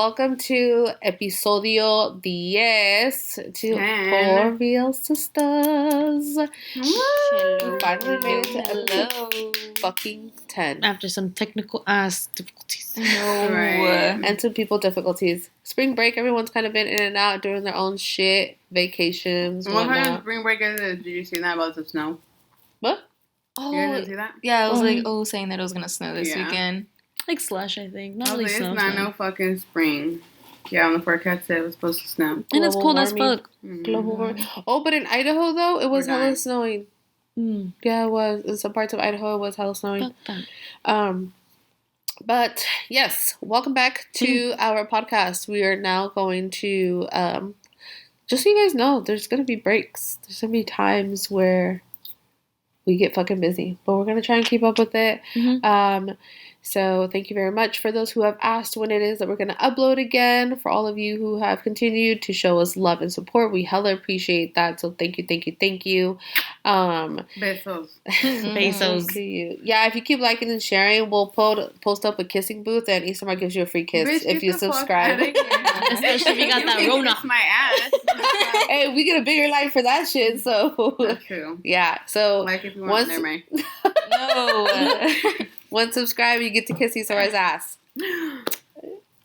welcome to Episodio 10 to Four Real Sisters. Hello. Finally made it to episode fucking 10. After some technical ass difficulties. No. Right. And some people difficulties. Spring break, everyone's kind of been in and out doing their own shit, vacations, What kind of whatnot. spring break is it? Did you see that about the snow? What? You guys didn't see that? Yeah, I was saying that it was gonna snow this weekend. Like slush, I think. Not I was really like, snow. it's not no fucking spring. Yeah, on the forecast said it was supposed to snow. And it's Global cold as warming. fuck. Global warming. Oh, but in Idaho, though, it was We're hella dying. snowing. Mm. Yeah, it was. In some parts of Idaho, it was hella snowing. Fuck that. But yes, welcome back to our podcast. We are now going to, just so you guys know, there's going to be breaks. There's going to be times where we get fucking busy, but we're going to try and keep up with it. Mm-hmm. So thank you very much for those who have asked when it is that we're going to upload again. For all of you who have continued to show us love and support, we hella appreciate that. So thank you. Besos. Pesos. Cute. Yeah, if you keep liking and sharing, we'll post up a kissing booth, and Isamar gives you a free kiss Bitch, if get you the fuck subscribe. outta here. Especially if you got that Rona. Kiss my ass. Hey, we get a bigger line for that shit. So That's true. yeah. So Like if you want, once never mind. No. once subscribe, you get to kiss Isamar's ass.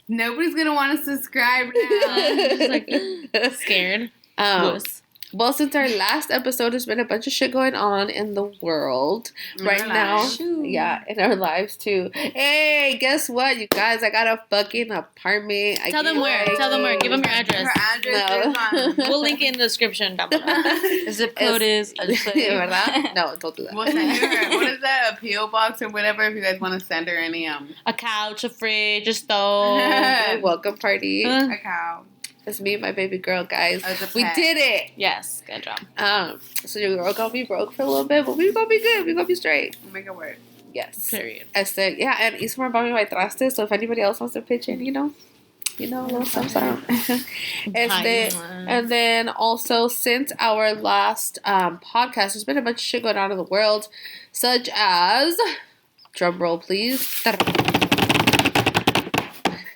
Nobody's gonna want to subscribe now. Just like scared. Wuss. Well, since our last episode, there's been a bunch of shit going on in the world In right our now. lives. Shoot. Yeah, in our lives too. Hey, guess what, you guys? I got a fucking apartment. Tell them where. Tell them where. Give them your address. Her address No. is on. We'll link it in the description down below. The zip code is. ¿Verdad? No, don't do that. We'll send her, what is that? A PO box or whatever. If you guys want to send her any A couch, a fridge, a stove. Welcome party. a cow. It's me and my baby girl, guys. As a We pet. did it. Yes, good job. So your girl gonna be broke for a little bit, but we gonna be good. We gonna be straight. We'll make it work. Yes. Period. Yeah, and Ismar bought me my trastes, so if anybody else wants to pitch in, you know, a little something. And then also, since our last podcast, there's been a bunch of shit going on in the world, such as, drum roll please.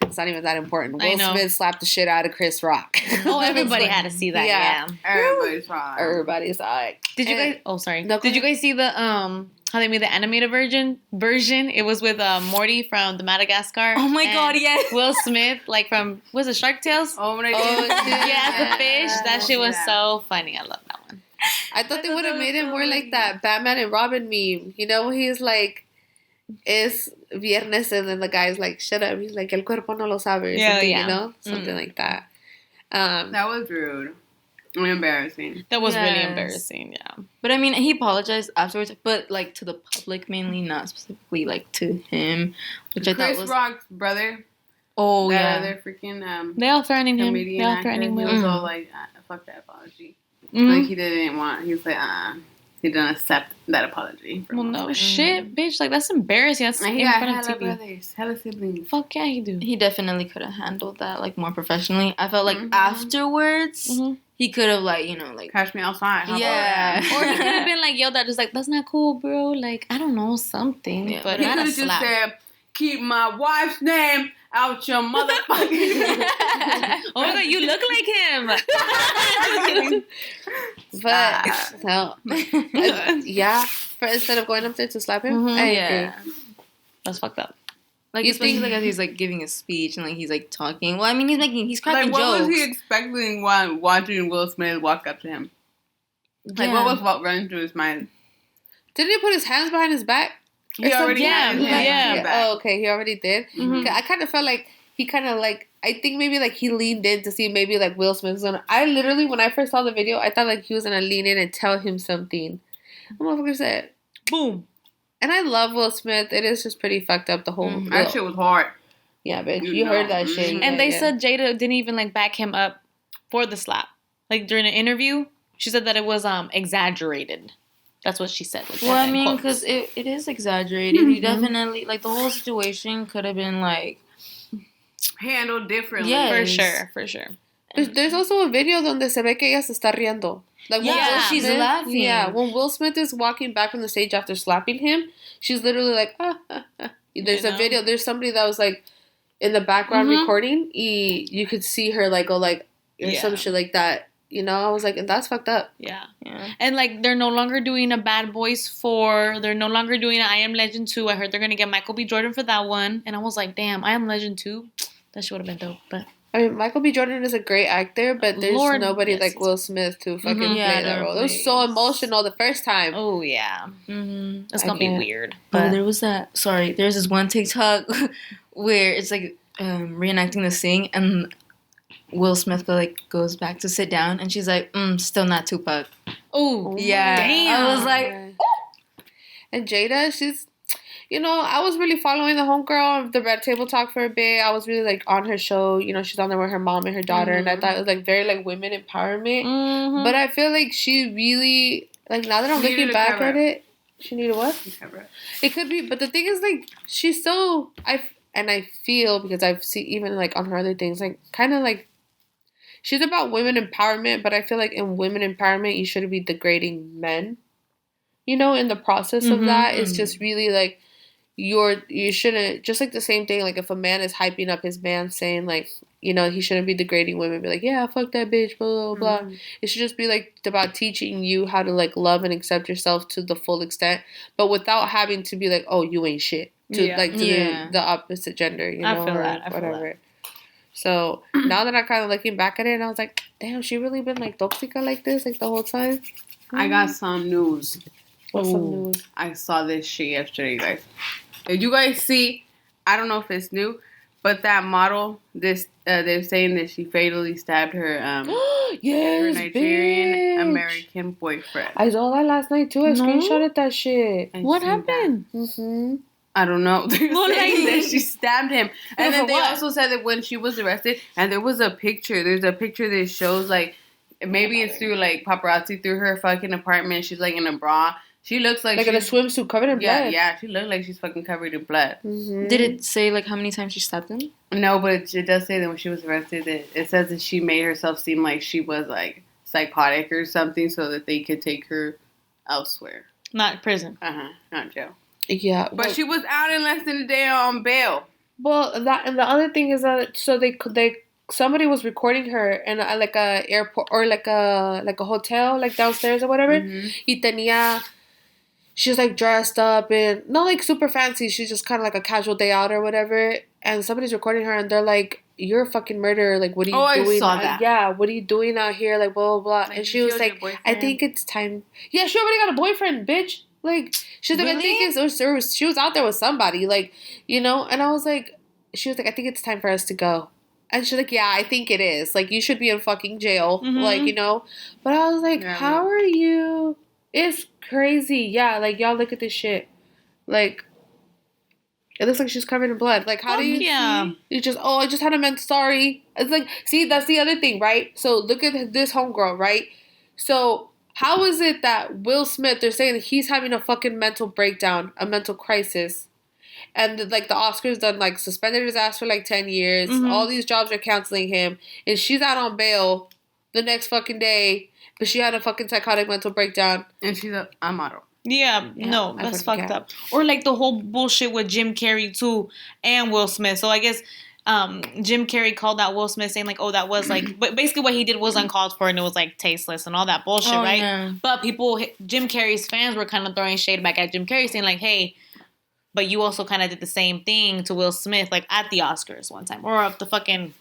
It's not even that important. I Will know. Smith slapped the shit out of Chris Rock. Oh, everybody had to see that. Yeah. Yeah. Everybody's fine. Everybody saw it. Did you And- guys? Oh, sorry. No, go Did you ahead. guys see the how they made the animated version? It was with Morty from the Madagascar. Oh my and god, yes. Will Smith, like from was it Shark Tales? Oh my Oh, god. Yeah, the fish. That shit was so funny. I love that one. I thought they thought would have that made was it so more like funny. that Batman and Robin meme. You know, he's like, es viernes, and then the guy's like, shut up. He's like, el cuerpo no lo sabe. Or Yeah, something, yeah. You know? Something like that. That was rude. And embarrassing. That was really Yes. embarrassing. Yeah. But I mean, he apologized afterwards, but like to the public mainly, not specifically like to him, which I thought Chris was. Rock's brother. Oh that yeah. other freaking They all threatening him. comedian They all actor. threatening He Will. was all like, fuck that apology. Mhm. Like he didn't want. He was like, he didn't accept that apology. From Well, Will no Smith. shit, bitch. Like that's embarrassing. That's And he in got front of hella TV. brothers, hella siblings. Fuck yeah, he do. He definitely could have handled that like more professionally. I felt like Mhm. afterwards Mhm. he could have like like Catch me outside. How about Yeah. that? Or he could have been like yelled at, just like that's not cool, bro. Like I don't know something, Yeah. but He not could a have just slap. said, "Keep my wife's name out your motherfucking." Oh my god, you look like him. But, no. Yeah. Instead of going up there to slap him, Mhm. I yeah. agree. That's fucked up. Like You especially think- like as he's like giving a speech and like he's like talking. Well, I mean he's cracking Like, what jokes. was he expecting while watching Will Smith walk up to him? Like, Yeah. what was running through his mind? Didn't he put his hands behind his back? He already yeah, had his hands yeah. in his back. Oh, okay. He already did. Mhm. I kind of felt like he kind of like, I think maybe like he leaned in to see maybe like Will Smith's gonna. I literally, when I first saw the video, I thought like he was gonna lean in and tell him something. The motherfucker said, Boom. and I love Will Smith. It is just pretty fucked up, the whole. Mhm. That shit was hard. Yeah, bitch. You You heard know. that shit. Mhm. And they yeah. said Jada didn't even like back him up for the slap. Like during an interview, she said that it was exaggerated. That's what she said. Like, Well, I in mean, quotes. because it is exaggerated. He Mhm. definitely like the whole situation could have been like Handled differently. Yeah. for sure. There's also a video donde se ve que ella se está riendo. Like when Yeah, Will she's Smith- laughing. Yeah, when Will Smith is walking back from the stage after slapping him, she's literally like, ah, ah, ah. There's You a know? video. There's somebody that was like, in the background recording, you could see her like go like or some shit like that. You know, I was like, and that's fucked up. Yeah. And like they're no longer doing a Bad Boys 4. They're no longer doing an I Am Legend 2. I heard they're gonna get Michael B. Jordan for that one. And I was like, damn, I Am Legend 2. That shit would have been dope. But I mean, Michael B. Jordan is a great actor, but there's nobody like Will Smith to fucking play that role. It was so emotional the first time. Oh yeah. It's gonna be weird. But there was that. Sorry, there's this one TikTok where it's like reenacting the thing, and Will Smith goes back to sit down, and she's like, still not Tupac. Oh yeah. Damn. I was like, oh. And Jada, she's, you know, I was really following the homegirl of the Red Table Talk for a bit. I was really like on her show. You know, she's on there with her mom and her daughter, and I thought it was like very like women empowerment. But I feel like she really like now that I'm looking back at it, she needed what? It could be, but the thing is like she's so I feel because I've seen even like on her other things like kind of like. She's about women empowerment, but I feel like in women empowerment, you shouldn't be degrading men. You know, in the process of that, it's just really like you shouldn't, just like the same thing, like if a man is hyping up his man saying like, you know, he shouldn't be degrading women, be like, yeah, fuck that bitch, blah, blah, blah. It should just be like about teaching you how to like love and accept yourself to the full extent, but without having to be like, oh, you ain't shit. To the opposite gender, you know, I feel or that. whatever. So now that I'm kind of looking back at it, and I was like, damn, she really been like toxica like this like the whole time. I got some news. What's some news? I saw this shit yesterday, guys. If you guys see, I don't know if it's new, but that model, they're saying that she fatally stabbed her her Nigerian American boyfriend. I saw that last night too. I screenshotted that shit. What happened? I don't know. They're saying that she stabbed him. And then they also said that when she was arrested, and there was a picture. There's a picture that shows, like, maybe it's through, like, paparazzi through her fucking apartment. She's, like, in a bra. She looks like in a swimsuit covered in blood. Yeah. She looks like she's fucking covered in blood. Did it say, like, how many times she stabbed him? No, but it does say that when she was arrested, it says that she made herself seem like she was, like, psychotic or something so that they could take her elsewhere. Not prison. Not jail. Yeah, but she was out in less than a day on bail. Well, that and the other thing is that so they somebody was recording her in like a airport or like a hotel like downstairs or whatever. Y tenía, she was like dressed up and not like super fancy. She's just kind of like a casual day out or whatever. And somebody's recording her and they're like, "You're a fucking murderer. Like, what are you doing? I saw that. Yeah, what are you doing out here? Like, blah blah blah." And she was like, "I think it's time." Yeah, she already got a boyfriend, bitch. Like, she's like, really? I think she was out there with somebody, like, you know? And I was like, she was like, I think it's time for us to go. And she's like, yeah, I think it is. Like, you should be in fucking jail, like, you know? But I was like, how are you? It's crazy. Yeah, like, y'all look at this shit. Like, it looks like she's covered in blood. Like, how do you you just, I just had a mental, sorry. It's like, see, that's the other thing, right? So, look at this homegirl, right? So, how is it that Will Smith, they're saying that he's having a fucking mental breakdown, a mental crisis, and like the Oscars done like suspended his ass for like 10 years, all these jobs are canceling him, and she's out on bail the next fucking day, but she had a fucking psychotic mental breakdown. And she's a model. Yeah, no, that's fucked up. Or like the whole bullshit with Jim Carrey too and Will Smith. So I guess Jim Carrey called out Will Smith saying like, oh, that was like, but basically what he did was uncalled for and it was like tasteless and all that bullshit, right? Yeah. But Jim Carrey's fans were kind of throwing shade back at Jim Carrey saying like, hey, but you also kind of did the same thing to Will Smith like at the Oscars one time or at the fucking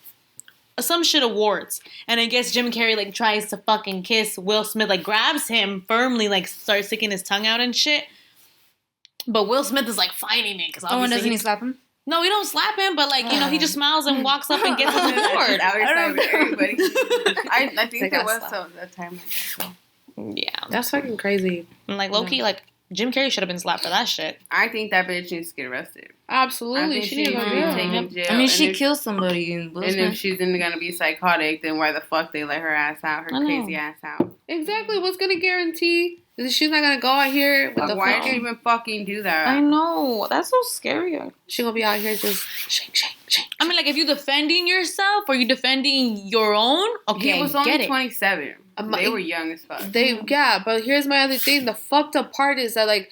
some shit awards. And I guess Jim Carrey like tries to fucking kiss Will Smith, like grabs him firmly, like starts sticking his tongue out and shit. But Will Smith is like fighting it because and doesn't he slap him? No, we don't slap him, but like, you know, he just smiles and walks up and gets on the board. Everybody. I think there was a time like that. Yeah. That's fucking crazy. And like low-key, like Jim Carrey should have been slapped for that shit. I think that bitch needs to get arrested. Absolutely. She needs to be taken to jail. I mean, she killed somebody. And if she's gonna be psychotic, then why the fuck they let her ass out, her crazy ass out? Exactly. What's gonna guarantee that she's not gonna go out here with the why did she even fucking do that? I know. That's so scary. She gonna be out here just shake. I mean, like, if you defending yourself or you defending your own, okay, he was only 27. They were young as fuck. But here's my other thing. The fucked up part is that, like,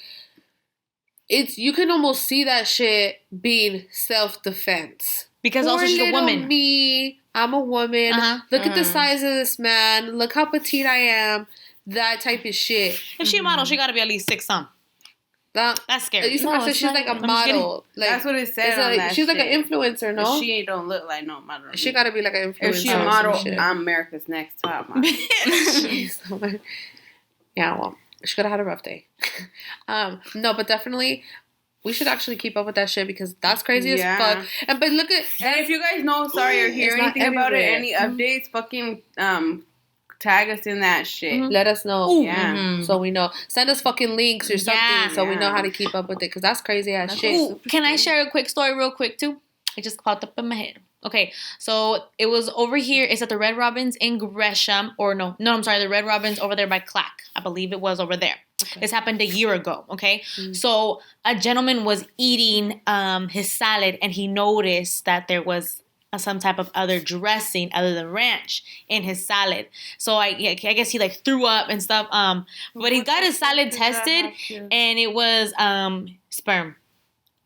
you can almost see that shit being self-defense. Because also she's a woman. Me, I'm a woman. Look at the size of this man. Look how petite I am. That type of shit. If she a model, she got to be at least 6'. That's scary. She's like a model. Like, that's what it said on that she's shit. like an influencer, no? She don't look like no model. She got to be like an influencer. If she a model, I'm America's Next Top Model. Yeah, well, she could have had a rough day. No, but definitely... We should actually keep up with that shit because that's crazy as fuck. But look at... And if you guys know, or hear anything about it, any updates, fucking tag us in that shit. Let us know. Ooh. Yeah. So we know. Send us fucking links or something so we know how to keep up with it because that's crazy ass shit. Ooh, can I share a quick story real quick too? It just popped up in my head. Okay, so it was over here. It's at the Red Robins in Gresham. The Red Robins over there by Clack. I believe it was over there. Okay. This happened a year ago, okay? So a gentleman was eating his salad and he noticed that there was some type of other dressing other than ranch in his salad. So I guess he like threw up and stuff. But he got his salad tested and it was sperm.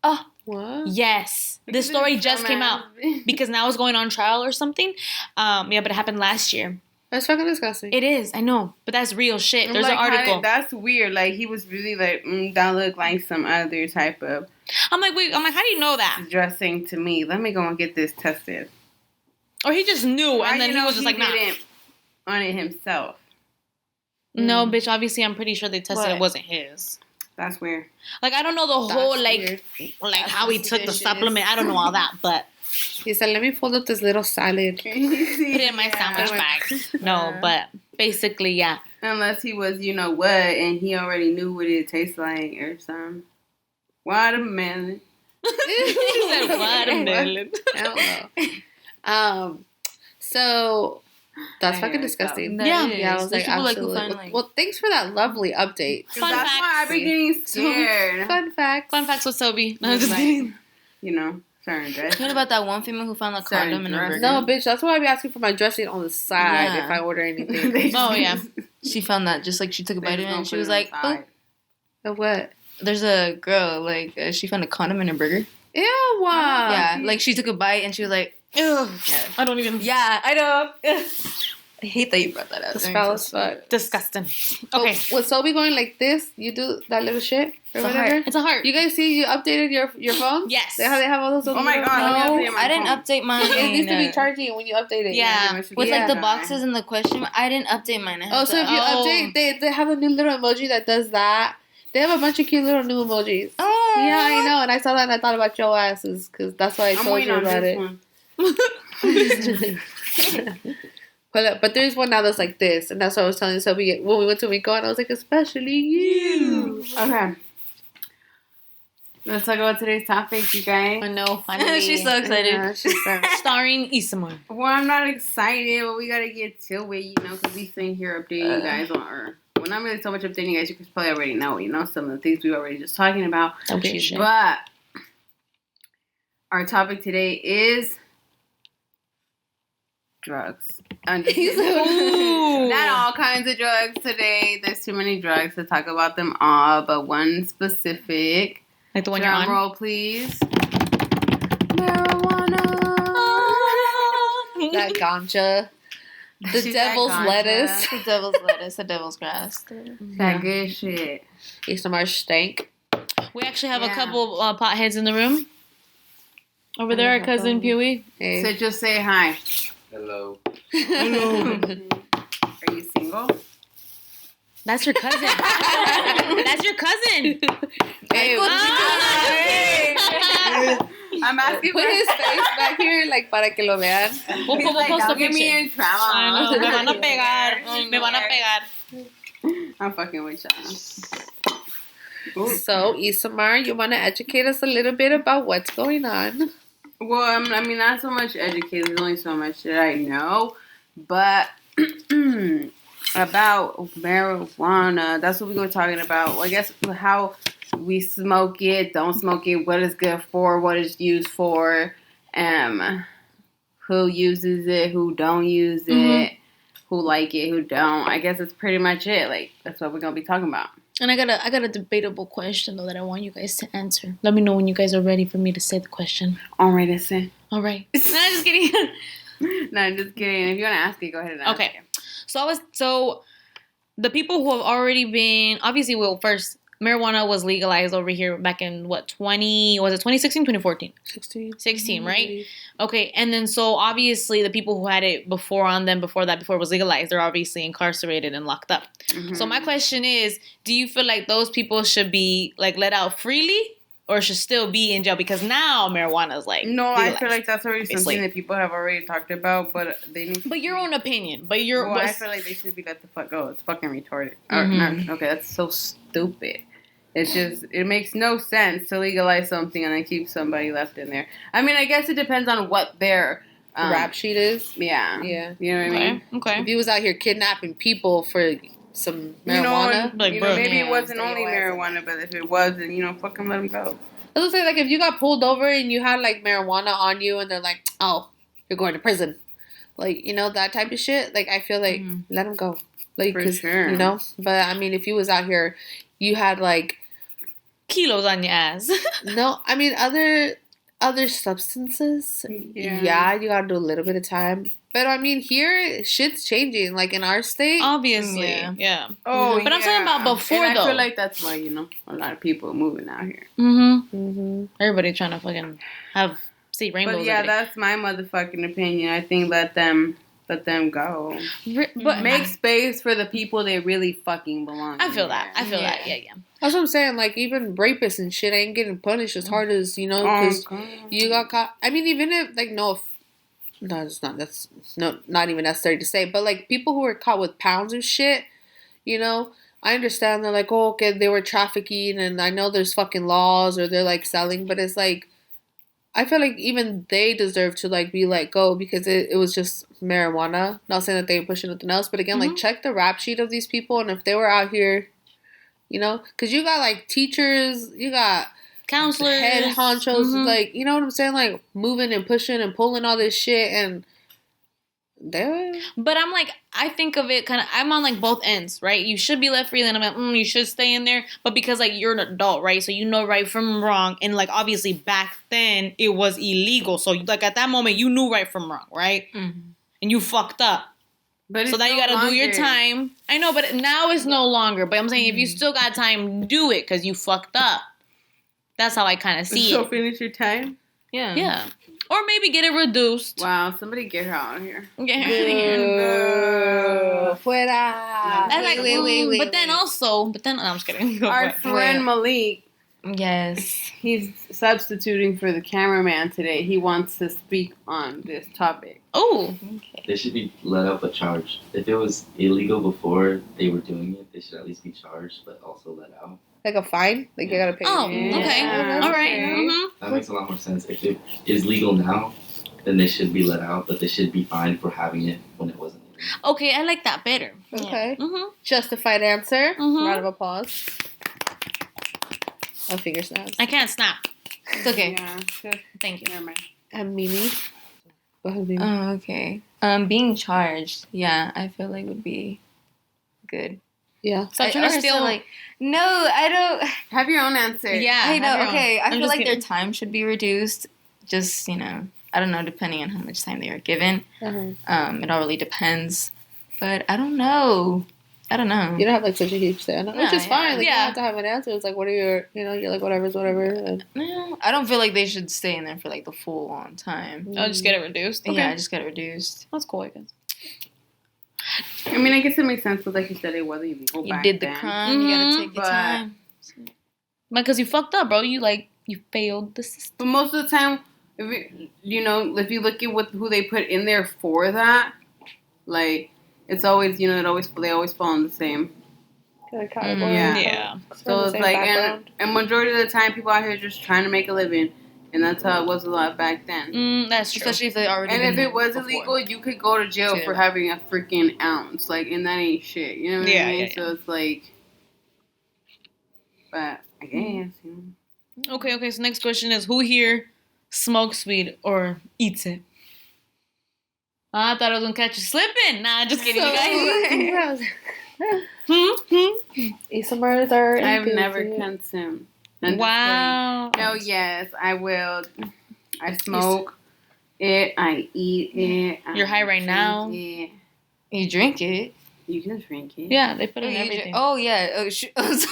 Oh. What? Yes. This story just came out because now it's going on trial or something. But it happened last year. That's fucking disgusting. It is, I know, but that's real shit. There's an article. That's weird. Like he was really like, that looked like some other type of. I'm like, how do you know that? Dressing to me. Let me go and get this tested. Or he just knew, and then he was just like, nah. On it himself. No, bitch. Obviously, I'm pretty sure they tested it wasn't his. That's weird. Like I don't know the whole like how he took the supplement. I don't know all that, but. He said, let me fold up this little salad. Put it in my sandwich bag. No, but basically, yeah. Unless he was, you know what, and he already knew what it tastes like or something. Watermelon. He said watermelon. I don't know. So... That's fucking disgusting. Yeah, I was like, absolutely. Well, thanks for that lovely update. Fun that's facts. why I've been getting scared. Fun facts with Sobe. No, just kidding. You know, certain dress. What about that one female who found a condom in her burger? No, bitch, that's why I be asking for my dressing on the side if I order anything. Oh, yeah. She found that just like she took a bite of it and she was like, oh. What? There's a girl, like, she found a condom in her burger. Ew, wow. Yeah, like she took a bite and she was like, ew. I don't even. Yeah, I know. I hate that you brought that up. It's foul as fuck. Disgusting. Okay. With Sobe going like this, you do that little shit or whatever? It's a heart. You guys see you updated your phone? Yes. They have all those. Oh my god. No, I didn't update mine. It needs to be charging when you update it. Yeah. With like the boxes and the question, I didn't update mine. So if you update, they have a new little emoji that does that. They have a bunch of cute little new emojis. Oh. Yeah, I know. And I saw that and I thought about your asses because that's why I told you about it. But there's one now that's like this, and that's what I was telling Sophie when we went to Rico, and I was like, especially you. Okay. Let's talk about today's topic, you guys. I know, finally. She's so excited. Yeah, she's so starring Isamar. Well, I'm not excited, but we gotta get to it, you know, because we sitting here updating you guys on Earth. Well, not really so much updating you guys, you guys probably already know, you know, some of the things we were already just talking about. Okay, but our topic today is drugs. Not all kinds of drugs today. There's too many drugs to talk about them all, but one specific. Like the one you're on? Drum roll, please. Marijuana. That ganja. The devil's lettuce. The devil's lettuce. The devil's grass. That good shit. Isamar stank. We actually have a couple potheads in the room. Over there, our cousin Pewee. Hey. So just say hi. Hello. Hello. Are you single? That's your cousin. That's your cousin. Hey, I'm asking put his face back here, like, para que lo vean. We'll post a get me picture. in trouble. I know. Me van a pegar. Me van a pegar. I'm fucking with y'all. So, Isamar, you want to educate us a little bit about what's going on? Well, I mean, not so much educated. There's only so much that I know. But about marijuana, that's what we were talking about. Well, I guess how we smoke it, don't smoke it, what it's good for, what it's used for, who uses it, who don't use it, who like it, who don't. I guess that's pretty much it. Like, that's what we're going to be talking about. And I got a debatable question though that I want you guys to answer. Let me know when you guys are ready for me to say the question. All right, listen. All right. No, I'm just kidding. No, I'm just kidding. If you want to ask it, go ahead and ask it. So the people who have already been obviously first marijuana was legalized over here back in 2016, 2014? 16, right? Okay, and then so obviously the people who had it before it was legalized, they're obviously incarcerated and locked up. Mm-hmm. So my question is, do you feel like those people should be like let out freely or should still be in jail? Because now marijuana is like legalized. I feel like that's already something that people have already talked about, but they need to your own opinion. But I feel like they should be let the fuck go. It's fucking retarded. Mm-hmm. Okay, that's so stupid. It's just, it makes no sense to legalize something and then keep somebody left in there. I mean, I guess it depends on what their rap sheet is. Yeah. Yeah. You know what I mean? Okay. If he was out here kidnapping people for some marijuana. Maybe it wasn't only marijuana, but if it was, then, fucking let him go. I was gonna say, like, if you got pulled over and you had, like, marijuana on you and they're like, oh, you're going to prison. Like, that type of shit. Like, I feel like, let him go. Like, for sure. But, I mean, if you was out here, you had, like, kilos on your ass. No, I mean, other substances. Yeah, you gotta do a little bit of time. But I mean, here shit's changing. Like in our state, obviously, yeah. Oh, but I'm talking about before though. I feel like that's why a lot of people are moving out here. Everybody trying to fucking see rainbows. But yeah, that's my motherfucking opinion. I think let them go. But make space for the people they really fucking belong. I feel that. Yeah. That's what I'm saying. Like, even rapists and shit ain't getting punished as hard as, because you got caught. I mean, even if, like, it's not, that's not even necessary to say, but, like, people who are caught with pounds of shit, I understand they're like, oh, okay, they were trafficking, and I know there's fucking laws, or they're, like, selling, but it's like, I feel like even they deserve to, like, be let go because it was just marijuana. Not saying that they were pushing nothing else, but again, like, check the rap sheet of these people, and if they were out here, because you got, like, teachers, you got counselors, head honchos, like, you know what I'm saying? Like, moving and pushing and pulling all this shit, and but I'm like, I think of it kind of, I'm on like both ends, right? You should be left free, and I'm like, you should stay in there, but because like you're an adult, right? So you know right from wrong, and like obviously back then it was illegal, so like at that moment you knew right from wrong, right? And you fucked up. But so now you gotta do your time. I know, but now it's no longer. But I'm saying if you still got time, do it because you fucked up. That's how I kind of see it. So finish your time? Yeah. Or maybe get it reduced. Wow, somebody get her out of here. Get her out of here. Fuera. Wait. But then no, I'm just kidding. Our friend Malik. Yes. He's substituting for the cameraman today. He wants to speak on this topic. Oh. Okay. They should be let out but charged. If it was illegal before they were doing it, they should at least be charged but also let out. Like a fine? Like you gotta pay. Oh, okay. All right. That makes a lot more sense. If it is legal now, then they should be let out, but they should be fined for having it when it wasn't legal. Okay, I like that better. Okay. Justified answer. Round of applause. Oh, finger snaps. I can't snap. It's okay. Yeah, thank you. Never mind. And Mimi. Go ahead, Mimi. Oh, okay. Being charged, yeah, I feel like would be good. Yeah. So I'm trying to steal. Like, no, I don't. Have your own answer. Yeah, I know. Okay, I feel like their time should be reduced. Just, I don't know, depending on how much time they were given. It all really depends. But I don't know. You don't have like such a huge say on it, which is fine. Like, you don't have to have an answer. It's like, what are your, you're like, whatever's whatever. And no, I don't feel like they should stay in there for like the full on time. Oh, just get it reduced? Okay. Yeah, just get it reduced. That's cool, I guess. I mean, I guess it makes sense, but like you said, it was illegal. You did the crime, you gotta take your time. Because you fucked up, bro. You failed the system. But most of the time, if if you look at who they put in there for that, like, it's always, they always fall in the same. Yeah. So it's like, and majority of the time, people out here are just trying to make a living. And that's how it was a lot back then. That's true. Especially if they already. And if it was illegal, you could go to jail for having a freaking ounce. Like, and that ain't shit. You know what I mean? Yeah. So it's like. But I guess. Okay. So next question is: who here smokes weed or eats it? I thought I was gonna catch you slipping. Nah, just kidding, you guys. ASMRs are. I've never consumed. Wow. No, yes, I will. I smoke it. I eat it. You're high right now. It. You drink it. You can drink it. Yeah, they put it in everything. Yeah. Oh,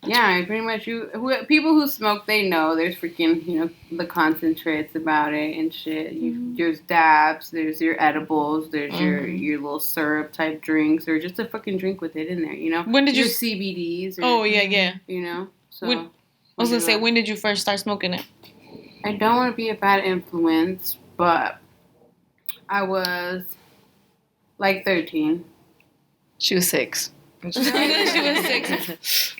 Yeah, pretty much. People who smoke, they know there's freaking, the concentrates about it and shit. There's dabs, there's your edibles, there's your little syrup type drinks, or just a fucking drink with it in there. When did your you CBDs? Or, yeah. So I was gonna say, when did you first start smoking it? I don't want to be a bad influence, but I was like 13. She was 6. She was 6.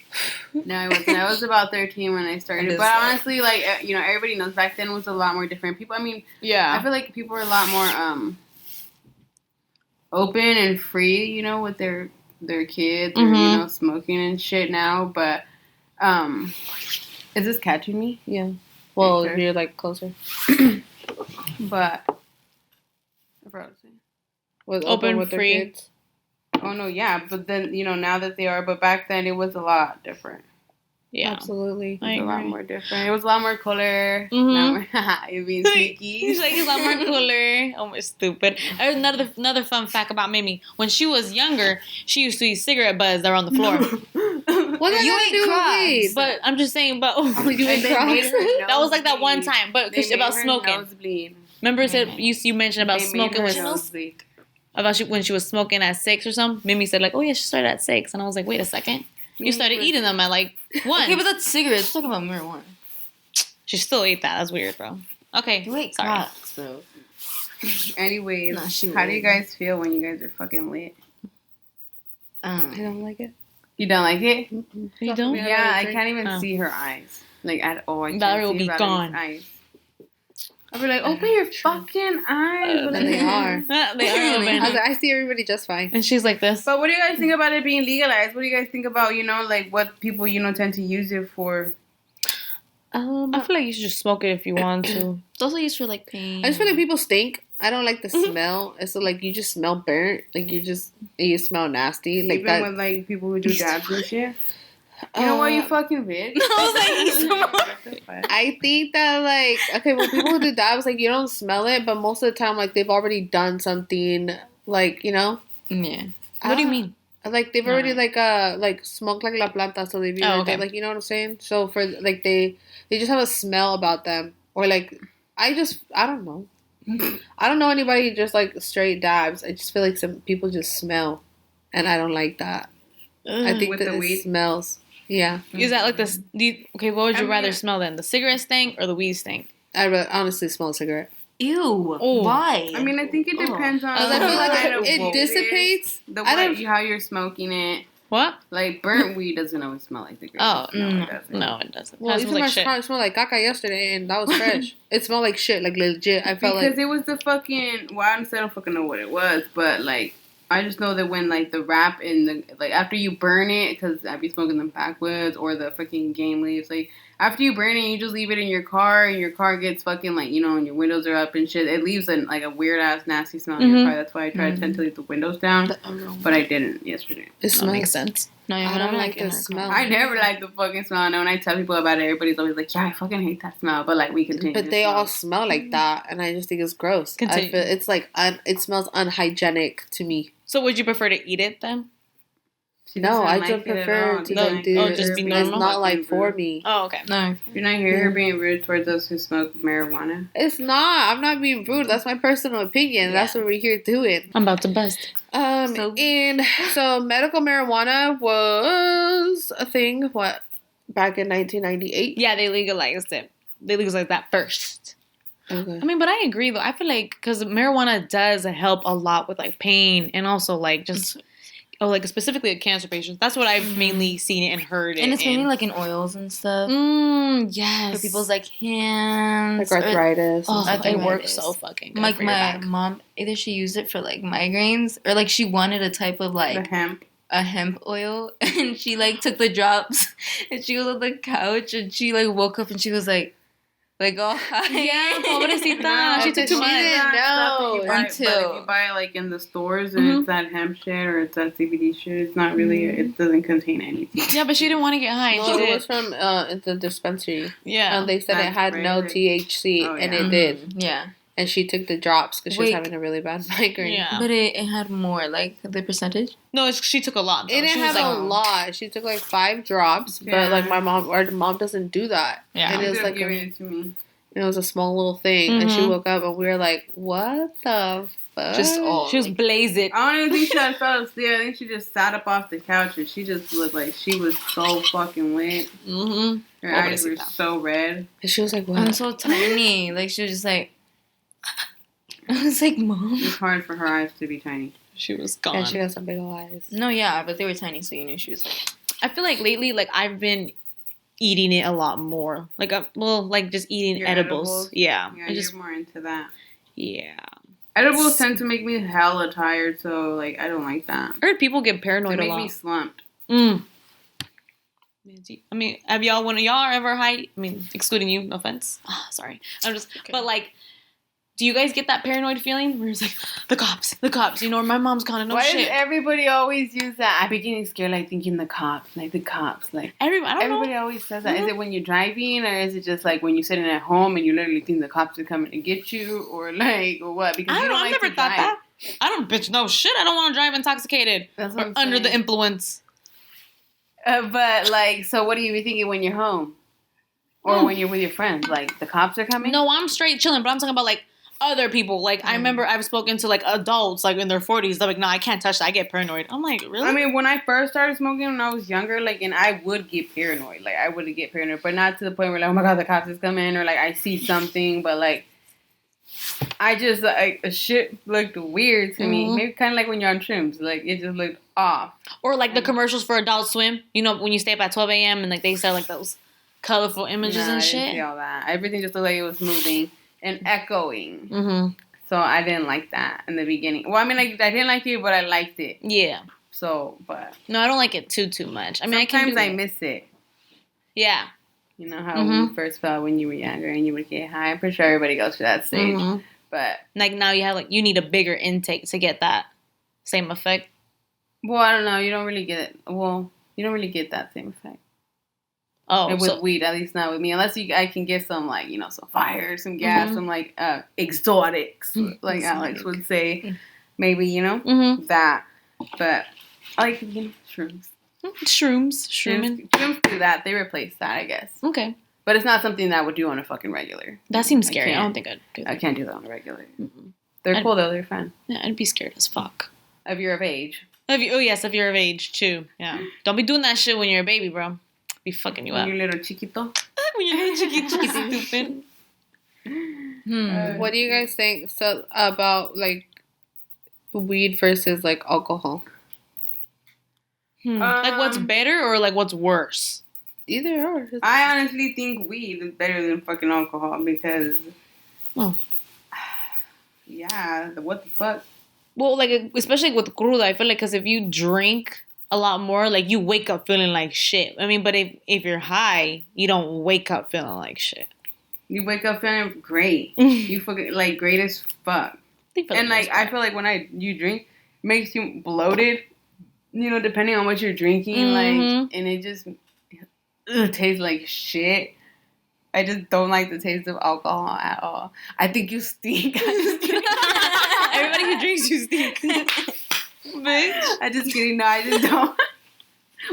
No, I wasn't. I was about 13 when I started. But honestly, like, everybody knows back then was a lot more different. People, I feel like people were a lot more open and free, with their kids or, smoking and shit now. But, is this catching me? Yeah. Well, you're, like, closer. But, was open with free. Their kids? Oh, no, yeah. But then, now that they are. But back then, it was a lot different. Yeah. Absolutely. It was a lot more different. It was a lot more cooler. You're being sneaky. He's like, it's a lot more cooler. Oh, my stupid. Another fun fact about Mimi. When she was younger, she used to eat cigarette butts that were on the floor. What did you eat Crocs? But I'm just saying, you ate Crocs? That was like that one time. But about smoking. Nosebleed. Remember you mentioned about smoking with nosebleed. About when she was smoking at 6 or something. Mimi said like, oh yeah, she started at 6, and I was like, wait a second, you started eating them at like 1. Okay, but that's cigarettes. Talking about marijuana. She still ate that. That's weird, bro. Okay, you ate sorry. Crocs, bro. Anyways, how do you guys feel when you guys are fucking lit? I don't like it. You don't like it? Mm-mm. You don't? Yeah, I can't even see her eyes. Like, at all. Valerie will be gone. Eyes. I'll be like, open your fucking eyes. And they are. They are open. I see everybody just fine. And she's like this. But what do you guys think about it being legalized? What do you guys think about, like what people, tend to use it for? I feel like you should just smoke it if you want to. It's also used for like pain. I just feel like people stink. I don't like the smell. It's like you just smell burnt. Like you smell nasty. Like even that. with like people who do dabs and shit. You know why you fucking bitch? I think that when people who do dabs, you don't smell it, but most of the time they've already done something Yeah. What do you mean? They've already smoked la planta, so they've okay. you know what I'm saying? So for they just have a smell about them, or I don't know. I don't know anybody who just straight dabs. I just feel like some people just smell, and I don't like that. I think with that the weed smells. Yeah. Is that this? What would you rather smell then? The cigarette stink or the weed stink? I honestly smell a cigarette. Ew. Oh. Why? I mean, I think it depends on. I feel like it dissipates. How you're smoking it. What? Like burnt weed doesn't always smell like cigarette. Oh no, it doesn't. Well, even my car smelled like caca yesterday, and that was fresh. It smelled like shit, legit. I felt because it was the fucking. Well, I don't fucking know what it was, but I just know that when, the wrap in the, after you burn it, because I'd be smoking them backwoods, or the fucking game leaves, after you burn it, you just leave it in your car, and your car gets fucking, and your windows are up and shit. It leaves a weird-ass, nasty smell in your car. That's why I try to tend to leave the windows down, but I didn't yesterday. That makes sense. No, I don't like the smell. I never like the fucking smell. And when I tell people about it, everybody's always like, yeah, I fucking hate that smell. But, we continue. But they all smell like that, and I just think it's gross. Continue. I feel it's it smells unhygienic to me. So would you prefer to eat it then? No, I just prefer to do it. Just be normal. It's not for me. Oh, okay. No. You're not hear her being rude towards us who smoke marijuana? It's not. I'm not being rude. That's my personal opinion. That's what we're here doing. I'm about to bust. So medical marijuana was a thing, back in 1998? Yeah, they legalized it. They legalized that first. Okay. I mean, but I agree though. I feel like because marijuana does help a lot with pain and also specifically with cancer patients. That's what I've mainly seen it and heard it. And it's mainly in oils and stuff. Yes. For people's hands. Arthritis. It works so fucking good. My mom, either she used it for migraines or she wanted a type of the hemp. A hemp oil, and she took the drops and she was on the couch and she woke up and she was like, like, oh, hi. Yeah, pobrecita. No, She took too much. No, No. but if you buy it like in the stores and it's that hemp shit or it's that CBD shit, it's not really. It doesn't contain anything. Yeah, but she didn't want to get high. No, it was from the dispensary. Yeah. And they said it had no THC, and it did. Yeah. And she took the drops because she was having a really bad migraine. Yeah. But it had more, like, the percentage? No, she took a lot, though. It didn't have a lot. She took like 5 drops, but like our mom doesn't do that. Yeah. And it was like giving it to me. It was a small little thing, and she woke up, and we were like, "What the fuck?" She was blazing. I don't even think she had fell asleep. I think she just sat up off the couch, and she just looked like she was so fucking lit. Her eyes were so red. And she was like, "What?" I'm so tiny. Like, she was just like... I was like, Mom. It's hard for her eyes to be tiny. She was gone. And she got some big old eyes. No, yeah, but they were tiny, so you knew she was like... I feel like lately, like, I've been eating it a lot more. Like, just eating Your edibles. Yeah. Yeah, you're more into that. Yeah. Edibles tend to make me hella tired, so, like, I don't like that. I heard people get paranoid a lot. They make me slumped. I mean, have y'all ever high? I mean, excluding you, no offense. Sorry. I'm just, okay. But like, do you guys get that paranoid feeling where it's like, the cops, you know, or my mom's gonna know shit? Why does everybody always use that? I be getting scared, like, thinking the cops. Everybody always says that. Is it when you're driving, or is it just, like, when you're sitting at home and you literally think the cops are coming to get you, or, like, or what? Because I don't know, I've never thought that. I don't, bitch, no shit, I don't want to drive intoxicated or under the influence. But, like, so what do you be thinking when you're home? Or when you're with your friends? Like, the cops are coming? No, I'm straight chilling, but I'm talking about, like, other people. Like, I remember I've spoken to, like, adults, like, in their 40s. They're like, no, I can't touch that. I get paranoid. I'm like, really? I mean, when I first started smoking when I was younger, like, and I would get paranoid. Like, I would get paranoid. But not to the point where, like, oh, my God, the cops is coming. Or, like, I see something. But, like, I just, like, shit looked weird to me. Maybe kind of like when you're on shrooms. Like, it just looked off. Or, like, the commercials for Adult Swim. You know, when you stay up at 12 a.m. and, like, they sell, like, those colorful images and shit. I didn't see all that. Everything just looked like it was moving and echoing. So I didn't like that in the beginning. Well, I mean, like, I didn't like it, but I liked it. Yeah. So, but... No, I don't like it too much. I mean, sometimes I miss it. Yeah. You know how when you first felt when you were younger and you would get high? I'm pretty sure everybody goes through that stage. But... Like, now you have, like, you need a bigger intake to get that same effect. Well, I don't know. You don't really get it. Well, you don't really get that same effect. Oh, and with weed, at least not with me. Unless I can get some, like, you know, some fire, some gas, some, like, exotics, like Alex would say. Maybe, you know, that. But I like, you know, shrooms. Shrooms do that. They replace that, I guess. Okay. But it's not something that I would do on a fucking regular. That seems scary. I don't think I'd do that. I can't do that on a regular. They're cool, though. They're fun. Yeah, I'd be scared as fuck. If you're of age. If you're of age, too. Yeah. Don't be doing that shit when you're a baby, bro. Be fucking you up. When you're little chiquito. When you're little chiquito, stupid. What do you guys think about, like, weed versus, like, alcohol? Like, what's better or, like, what's worse? Either or. I honestly think weed is better than fucking alcohol because... Yeah, what the fuck? Well, like, especially with cruda, I feel like because if you drink a lot more, like, you wake up feeling like shit. I mean, but if you're high, you don't wake up feeling like shit. You wake up feeling great. You fucking, like, great as fuck. And, like, I feel like when you drink, it makes you bloated, you know, depending on what you're drinking, like, and it just tastes like shit. I just don't like the taste of alcohol at all. I think you stink. I'm just kidding. Everybody who drinks, you stink. Bitch. I'm just kidding. No, I just don't.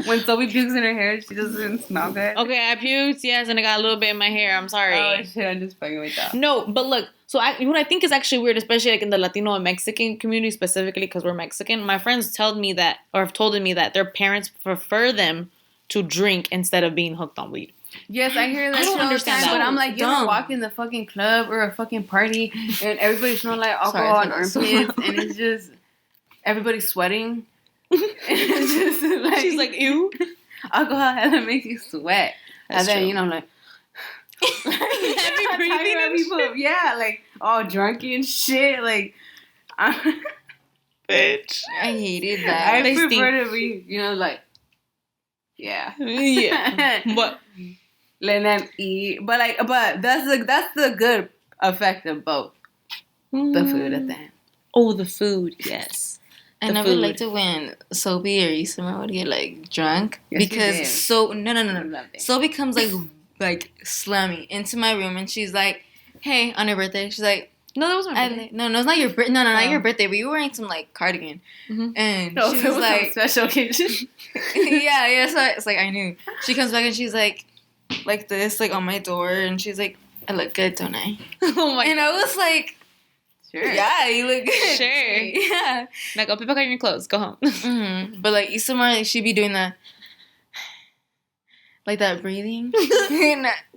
When Sophie pukes in her hair, she doesn't smell good. Okay, I puked, yes, and I got a little bit in my hair. I'm sorry. Oh, shit, I'm just fucking with that. No, but look, so what I think is actually weird, especially like in the Latino and Mexican community, specifically because we're Mexican, my friends told me that, or have told me that their parents prefer them to drink instead of being hooked on weed. Yes, I hear that. I don't understand that. But I'm like, you ever walk in the fucking club or a fucking party and everybody smells like alcohol and armpits and it's just everybody's sweating. It's just like, she's like, ew. Alcohol hella makes you sweat. That's and then, true. you know, like heavy breathing and people, yeah, like all drunky and shit. Like, bitch. I hated that. I prefer to be, you know, like, yeah. Yeah. What? letting them eat. But that's the good effect of both. The food at the end. Oh, the food, yes. I never liked it when Sophie or Isama would get like drunk because no. Sophie comes like slamming into my room and she's like, "Hey, on your birthday," she's like, "No, that was my birthday." No, it's not your birthday. No, not your birthday. But you were wearing some like cardigan, and she was like special occasion. yeah. So it's like I knew. She comes back and she's like this, like on my door, and she's like, "I look good, don't I?" Oh my! And I was like. Sure. Yeah, you look good. Sure. Yeah. Like, go pick up your clothes. Go home. Mm-hmm. But like Isamar, she'd be doing that, like that breathing,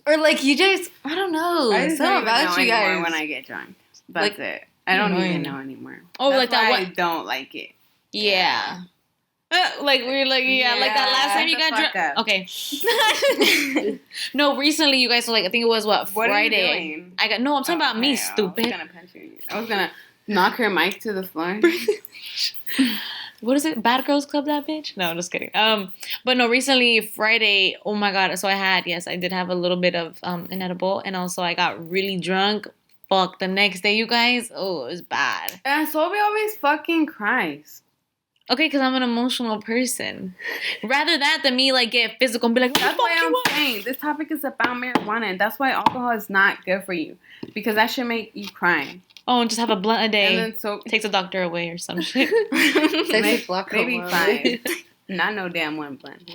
or like you just, I don't know. I just don't about know you guys when I get drunk. That's it. I don't even know anymore. Oh, that's like that why I don't like it. Yeah. Like we're like like that last time you got drunk. Okay. No, recently you guys were like I think it was Friday. Are you doing? I'm talking about me, stupid. I was gonna punch you. I was gonna knock her mic to the floor. What is it? Bad Girls Club, that bitch? No, I'm just kidding. But no, recently Friday. Oh my god! So I did have a little bit of an edible, and also I got really drunk. Fuck, the next day, you guys. Oh, it was bad. And Sophie always fucking cries. Okay, because I'm an emotional person. Rather that than me like get physical and be like, that's why I'm saying this topic is about marijuana, and that's why alcohol is not good for you because that should make you cry. Oh, and just have a blunt a day. And then takes a doctor away or some shit. maybe 5. Not no damn one blunt.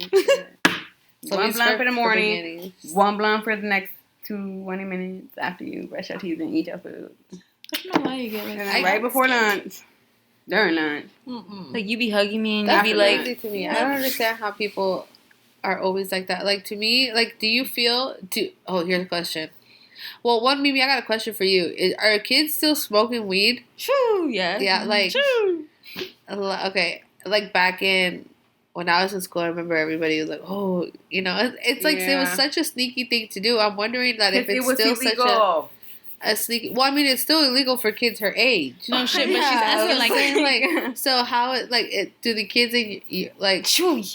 So one blunt for the morning, one blunt for the next 20 minutes after you brush your teeth and eat your food. I don't know why you get like that. Right before lunch. During lunch. Like you be hugging me and that's you be like crazy to me. I don't understand how people are always like that. Like to me, like do you feel here's a question. Well, Mimi, I got a question for you. Are kids still smoking weed? Shoo, yeah. Yeah, like Shoo. Okay. Like back in when I was in school, I remember everybody was like, "Oh, it's like it was such a sneaky thing to do." I'm wondering that if it's still illegal. Such a sneaky. Well, I mean, it's still illegal for kids her age. No shit, but she's asking like, so how do the kids like?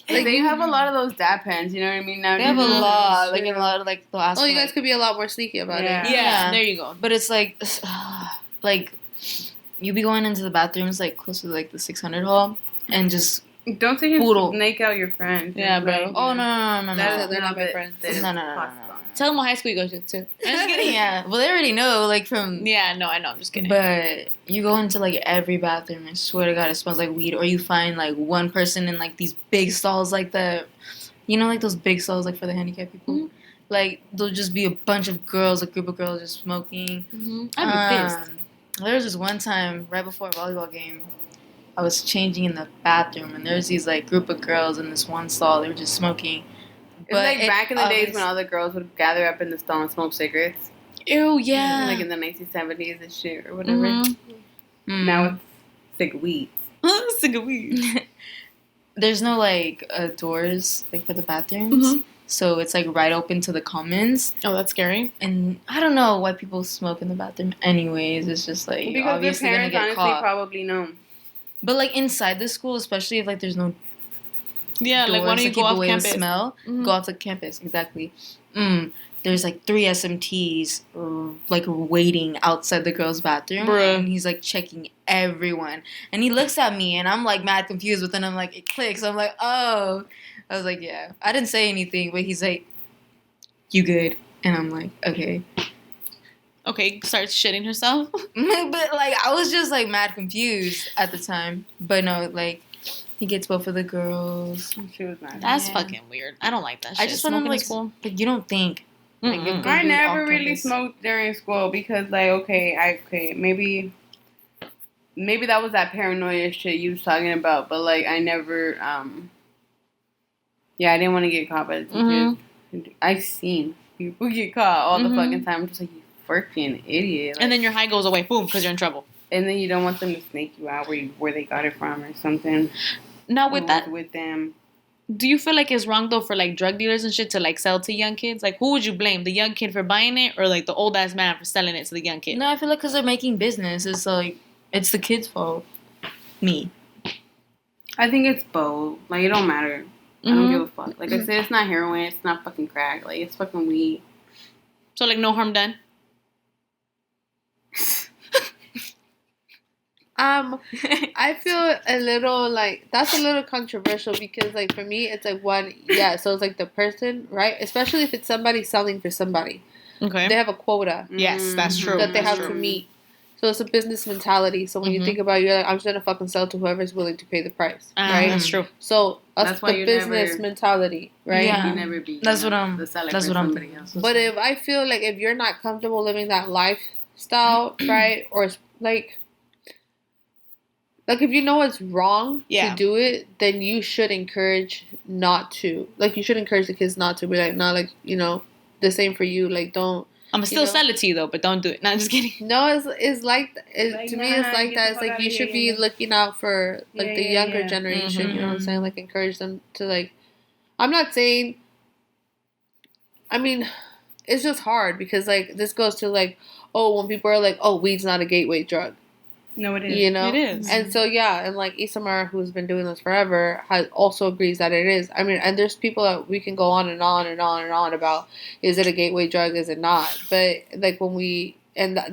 They have a lot of those dab pens. You know what I mean? Now they have a lot, like in a lot of like. Oh, you guys could be a lot more sneaky about it. Yeah, there you go. But it's like, you be going into the bathrooms like close to like the 600 hall and just. Don't take and snake out your friends. Yeah, bro. Oh no. They're not my friends. No. Tell them what high school you go to, too. I'm just kidding. Yeah. Well, they already know, like, from... Yeah, no, I know. I'm just kidding. But you go into, like, every bathroom, I swear to God, it smells like weed. Or you find, like, one person in, like, these big stalls like the... You know, like, those big stalls, like, for the handicapped people? Mm-hmm. Like, there'll just be a bunch of girls, a group of girls just smoking. Mm-hmm. I'd be pissed. There was this one time, right before a volleyball game, I was changing in the bathroom, and there's these, like, group of girls in this one stall. They were just smoking. But like back in the days when all the girls would gather up in the stall and smoke cigarettes. Ew, yeah. Like in the 1970s and shit or whatever. Mm-hmm. Now it's sick weeds. Sick of weed. There's no like doors like for the bathrooms. So it's like right open to the commons. Oh, that's scary. And I don't know why people smoke in the bathroom anyways. It's just like because obviously their parents gonna get caught. Probably know. But like inside the school, especially if like there's no doors, like why don't you go off campus? The smell. Go off the campus, exactly. There's like 3 SMTs like waiting outside the girls' bathroom. Bruh. And he's like checking everyone. And he looks at me and I'm like mad confused, but then I'm like, it clicks. I'm like, oh. I was like, yeah. I didn't say anything, but he's like, you good? And I'm like, okay. Okay, starts shitting herself. But like I was just like mad confused at the time. But no, like he gets both of the girls. She was mad. That's fucking weird. I don't like that shit. I just want to like school. Like you don't think. Like, I never really smoked during school because like maybe that was that paranoia shit you was talking about, but like I never I didn't want to get caught by the teachers. I've seen people get caught all the fucking time. I'm just like, you freaking idiot. Like, and then your high goes away, boom, because you're in trouble. And then you don't want them to snake you out where they got it from or something. Now with that, with them. Do you feel like it's wrong though for like drug dealers and shit to like sell to young kids? Like who would you blame? The young kid for buying it or like the old ass man for selling it to the young kid? No, I feel like because they're making business. It's like, it's the kid's fault. Me. I think it's both. Like it don't matter. I don't give a fuck. Like I said, it's not heroin. It's not fucking crack. Like, it's fucking weed. So, like, no harm done? I feel a little like that's a little controversial because like for me it's like so it's like the person, right? Especially if it's somebody selling for somebody. Okay. They have a quota. Yes, that's true. That they have to meet. So it's a business mentality. So when you think about it, you're like, I'm just gonna fucking sell to whoever's willing to pay the price. Right? That's true. So that's the business mentality, right? Yeah. You never be that's what I'm thinking. But if I feel like if you're not comfortable living that lifestyle, right? Or like if you know it's wrong to do it, then you should encourage not to. Like, you should encourage the kids not to be like, not like, the same for you. Like, don't. I'm still sell it to you, though, but don't do it. No, I'm just kidding. No, it's like, to me, it's like that. It's like you should be looking out for, like, the younger generation. You know what I'm saying? Like, encourage them to, like, I'm not saying, I mean, it's just hard because, like, this goes to, like, when people are like, weed's not a gateway drug. No, it is. It is. And so, and like Isamar, who's been doing this forever, also agrees that it is. I mean, and there's people that we can go on and on and on and on about, is it a gateway drug, is it not? But, like,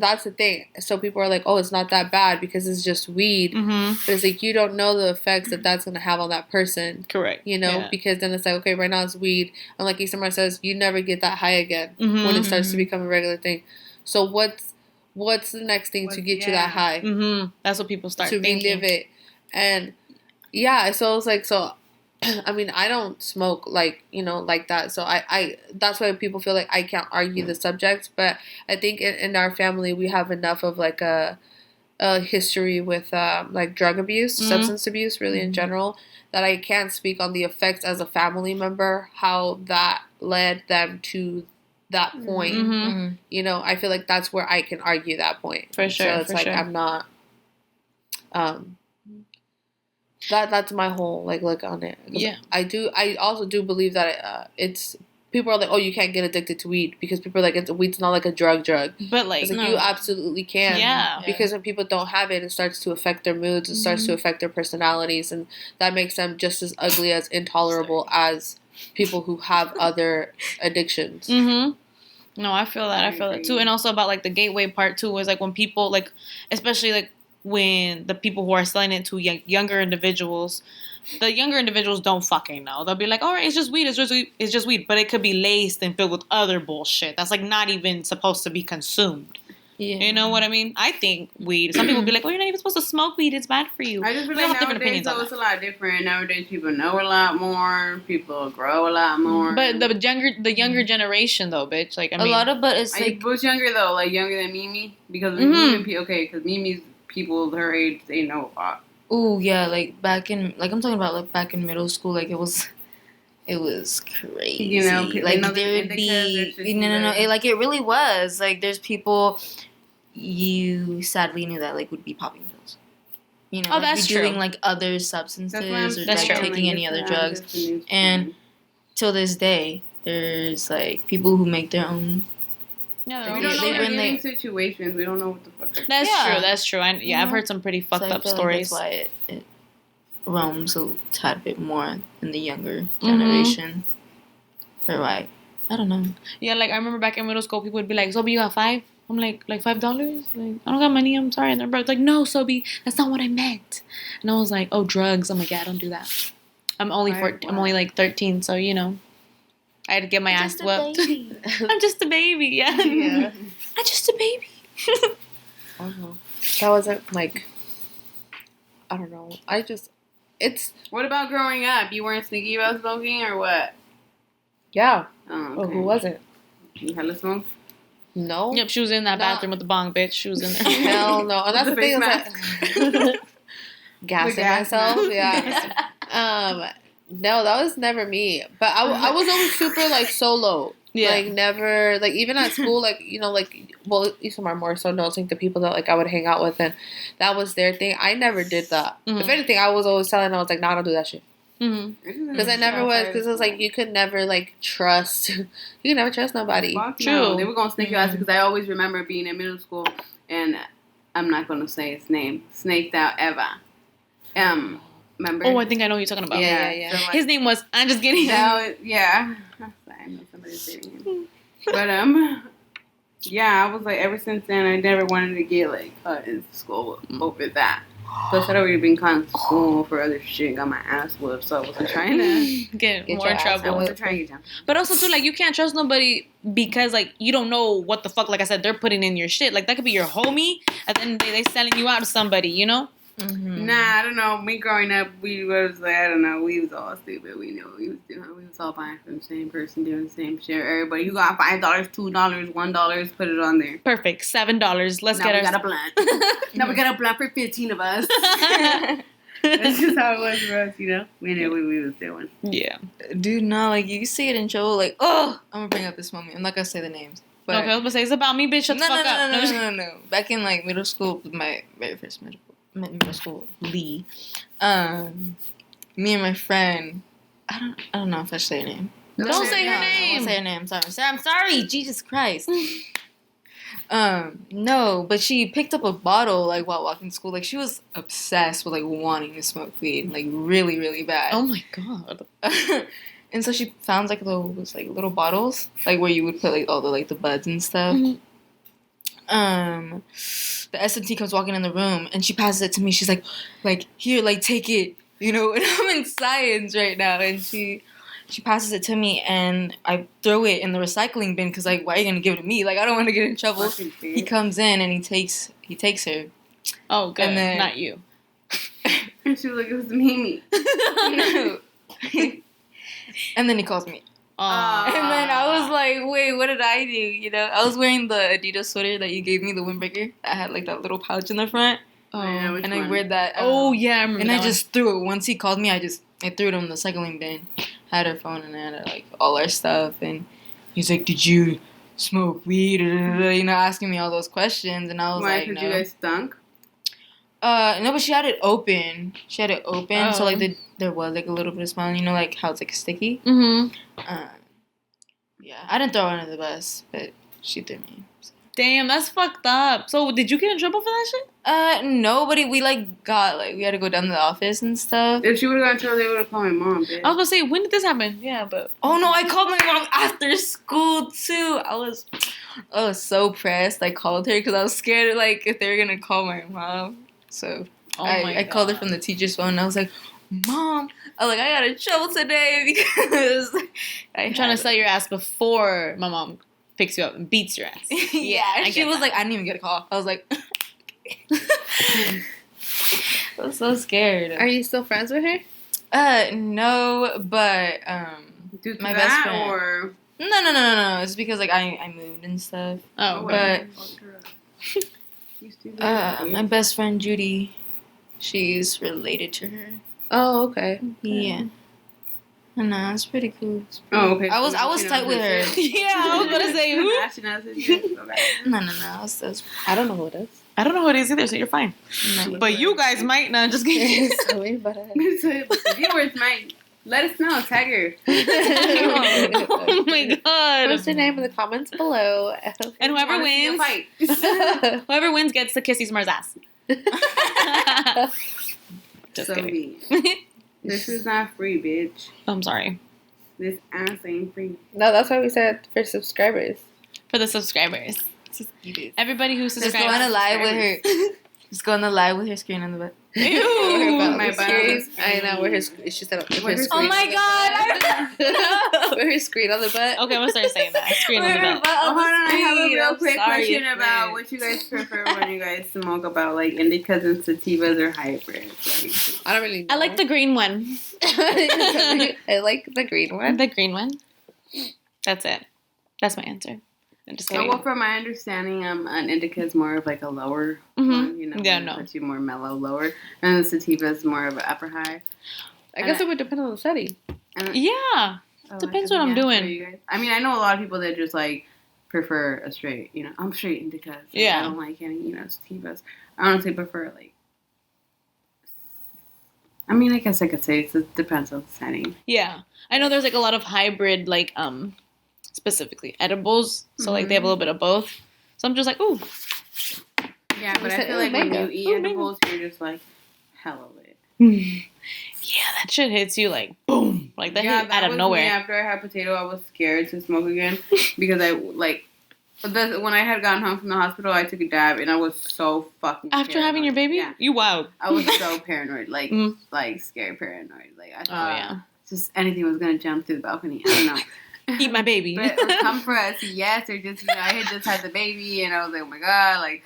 that's the thing. So people are like, it's not that bad because it's just weed. But it's like, you don't know the effects that's going to have on that person. Correct. Because then it's like, okay, right now it's weed. And like Isamar says, you never get that high again when it starts to become a regular thing. So what's the next thing to get you that high? That's what people start thinking. To relive it. And, so it's like, I mean, I don't smoke, like, like that. So I that's why people feel like I can't argue the subject. But I think in our family, we have enough of, like, a history with, like, drug abuse, substance abuse, really, in general, that I can't speak on the effects as a family member, how that led them to that point. I feel like that's where I can argue that point. For sure. So it's like, I'm not, that's my whole, like, look on it. Yeah. I also do believe that it's, people are like, you can't get addicted to weed because people are like, weed's not like a drug. But, like, it's like, you absolutely can. Yeah. Because when people don't have it, it starts to affect their moods, it starts to affect their personalities, and that makes them just as ugly, as intolerable as people who have other addictions. No, I feel that too. And also about, like, the gateway part too was, like, when people, like, especially, like, when the people who are selling it to younger individuals, the younger individuals don't fucking know. They'll be like, all right, it's just weed, it's just weed, but it could be laced and filled with other bullshit that's, like, not even supposed to be consumed. Yeah. You know what I mean? I think weed. Some people be like, you're not even supposed to smoke weed. It's bad for you. I just feel like nowadays, though, it's a lot different. Nowadays, people know a lot more. People grow a lot more. But the younger generation, though, bitch. Like, I mean, a lot of, but it's like, who's younger though? Like, younger than Mimi? Because because Mimi's people her age, they know a lot. Oh yeah, like back in, like, I'm talking about, like, back in middle school, like, it was crazy. Like, there would be no. It really was. Like, there's people you sadly knew that, like, would be popping pills. That's true. Doing, like, other substances or, like, taking any other drugs. And till this day, there's, like, people who make their own. Yeah, we don't know living situations. We don't know what the fuck. That's true. I've heard some pretty fucked up stories. That's why it roams a tad bit more in the younger generation. Or why? I don't know. Yeah, like, I remember back in middle school, people would be like, Sobi, you got $5? I'm like $5? Like, I don't got money, I'm sorry. And their brother's like, no, Sobi, that's not what I meant. And I was like, drug. I'm like, yeah, I don't do that. I'm only I'm only like 13, so, I had to get my ass whooped. I'm just a baby, yeah. I'm just a baby. I don't know. That wasn't, like, I don't know. What about growing up? You weren't sneaky about smoking or what? Yeah. Oh, okay. Well, who wasn't? You had to smoke? No. Yep, she was in that bathroom with the bong, bitch. She was in there. Hell no. And that's the thing. Like, gassing myself. Yeah. No, that was never me. But I was always super, like, solo. Yeah. Like, never, like, even at school, like, Isamar more so knows, like, the people that, like, I would hang out with, and that was their thing. I never did that. If anything, I was always telling them, I was like, nah, I don't do that shit. Because I never was, because it was like, you could never, like, trust, you could never trust nobody. True. No. They were going to snake your ass, because I always remember being in middle school, and I'm not going to say his name, snaked out Eva. Remember? Oh, I think I know what you're talking about. Yeah. So, like, His name was. I'm just kidding. Yeah. I know somebody's dating him. But yeah, I was like, ever since then, I never wanted to get like in school over that. Plus, I'd already been caught in school for other shit, got my ass whooped, so I wasn't trying to get more your ass trouble. I wasn't trying to get down. But also too, like, you can't trust nobody because like you don't know what the fuck. Like I said, they're putting in your shit. Like that could be your homie, and then they selling you out to somebody. You know? Mm-hmm. Nah, I don't know. Me growing up, we was like, I don't know. We was all stupid. We knew what we was doing. We was all buying from the same person, doing the same shit. Everybody, you got $5, $2, $1. Put it on there. Perfect. $7. Let's Now get we our. got a blunt. Now we got a blunt for 15 of us. That's just how it was for us, you know. We knew what we was doing. Yeah. Dude, no, like you see it in trouble, like, oh, I'm gonna bring up this moment. I'm not gonna say the names. But Okay, I was gonna say it's about me, bitch. Shut the fuck up. No. Back in like middle school, my very first middle school, Lee. Me and my friend, I don't know if I should say her name. Don't say her name. I won't say her name. I'm sorry. Jesus Christ. No, but she picked up a bottle like while walking to school. Like she was obsessed with like wanting to smoke weed, like really, really bad. Oh my god. And so she found like those like little bottles, like where you would put like all the buds and stuff. Mm-hmm. The S&T comes walking in the room and she passes it to me. She's like here, like take it, you know. And I'm in science right now, and she passes it to me, and I throw it in the recycling bin because like, why are you gonna give it to me? Like I don't want to get in trouble. He comes in and he takes her. Oh, good. And then, not you. And she was like, it was Mimi. No. And then he calls me. And then I was like, wait, what did I do? You know, I was wearing the Adidas sweater that you gave me, the windbreaker. That had like that little pouch in the front. And I wear that. Oh, yeah, I remember and that I just threw it. Once he called me, I threw it in the recycling bin. Had her phone and I had like all our stuff. And he's like, did you smoke weed? You know, asking me all those questions. And I was like, no. You guys stunk? No, but she had it open. So like there was like a little bit of smell. You know, like how it's like sticky. Mm-hmm. Yeah, I didn't throw her under the bus, but she threw me. So. Damn, that's fucked up. So did you get in trouble for that shit? Nobody. We we had to go down to the office and stuff. If she would have gotten in trouble, they would have called my mom, bitch. I was gonna say, when did this happen? Yeah, but oh no, I called my mom after school too. I was so pressed. I called her because I was scared like if they were gonna call my mom. So I called her from the teacher's phone and I was like, Mom, I got in trouble today because I'm trying to sell your ass before my mom picks you up and beats your ass. Yeah, and she was like, I didn't even get a call. I was like, I was so scared. Are you still friends with her? No, but my best friend. Or No. It's because like I moved and stuff. Oh, but my best friend Judy, she's related to her. Oh, okay. Yeah. No, it's pretty cool. Oh, okay. I was tight with her. Yeah, I was gonna say who? No. I don't know who it is. I don't know who it is either, so you're fine. No. But you guys might not. Just kidding. The viewers might let us know. Tag her. Oh my god! Post your name in the comments below. And whoever wins, whoever wins gets to kiss Ismar's ass. Just kidding. This is not free, bitch. I'm sorry. This ass ain't free. No, that's why we said for subscribers. For the subscribers. Everybody who subscribes. Just go on a live with her. Just go on the live with her screen on the butt. Ew. My screen. I know where her. She said. Oh my god! Where her screen on the butt. Okay, I'm gonna start saying that. Screen on the butt. Oh, hold on. I have a real quick question about what you guys prefer when you guys smoke. About like indicas and sativas or hybrids. I don't really know. I like the green one. I like the green one. The green one. That's it. That's my answer. I'm just kidding. Well, from my understanding, an indica is more of like a lower one, you know. Yeah, no. Puts you more mellow, lower, and the sativa is more of an upper high. I guess it would depend on the setting. Yeah, depends what I'm doing. I mean, I know a lot of people that just like prefer a straight, you know. I'm straight indicas. Like, yeah, I don't like any, you know, sativas. I honestly prefer like. I mean, I guess I could say it depends on the setting. Yeah, I know there's like a lot of hybrid like specifically edibles, so like they have a little bit of both. So I'm just like, ooh. Yeah, but I feel like when you eat edibles, you're just like hella lit. Yeah, that shit hits you like boom, like that hit out of nowhere. Me. After I had potato, I was scared to smoke again because when I had gotten home from the hospital, I took a dab and I was so fucking. After paranoid. having your baby, you wild. I was so paranoid, like scared paranoid. Like I thought, just anything was gonna jump through the balcony. I don't know. Eat my baby. But or come for us, yes, or just I had just had the baby and I was like, oh my god, like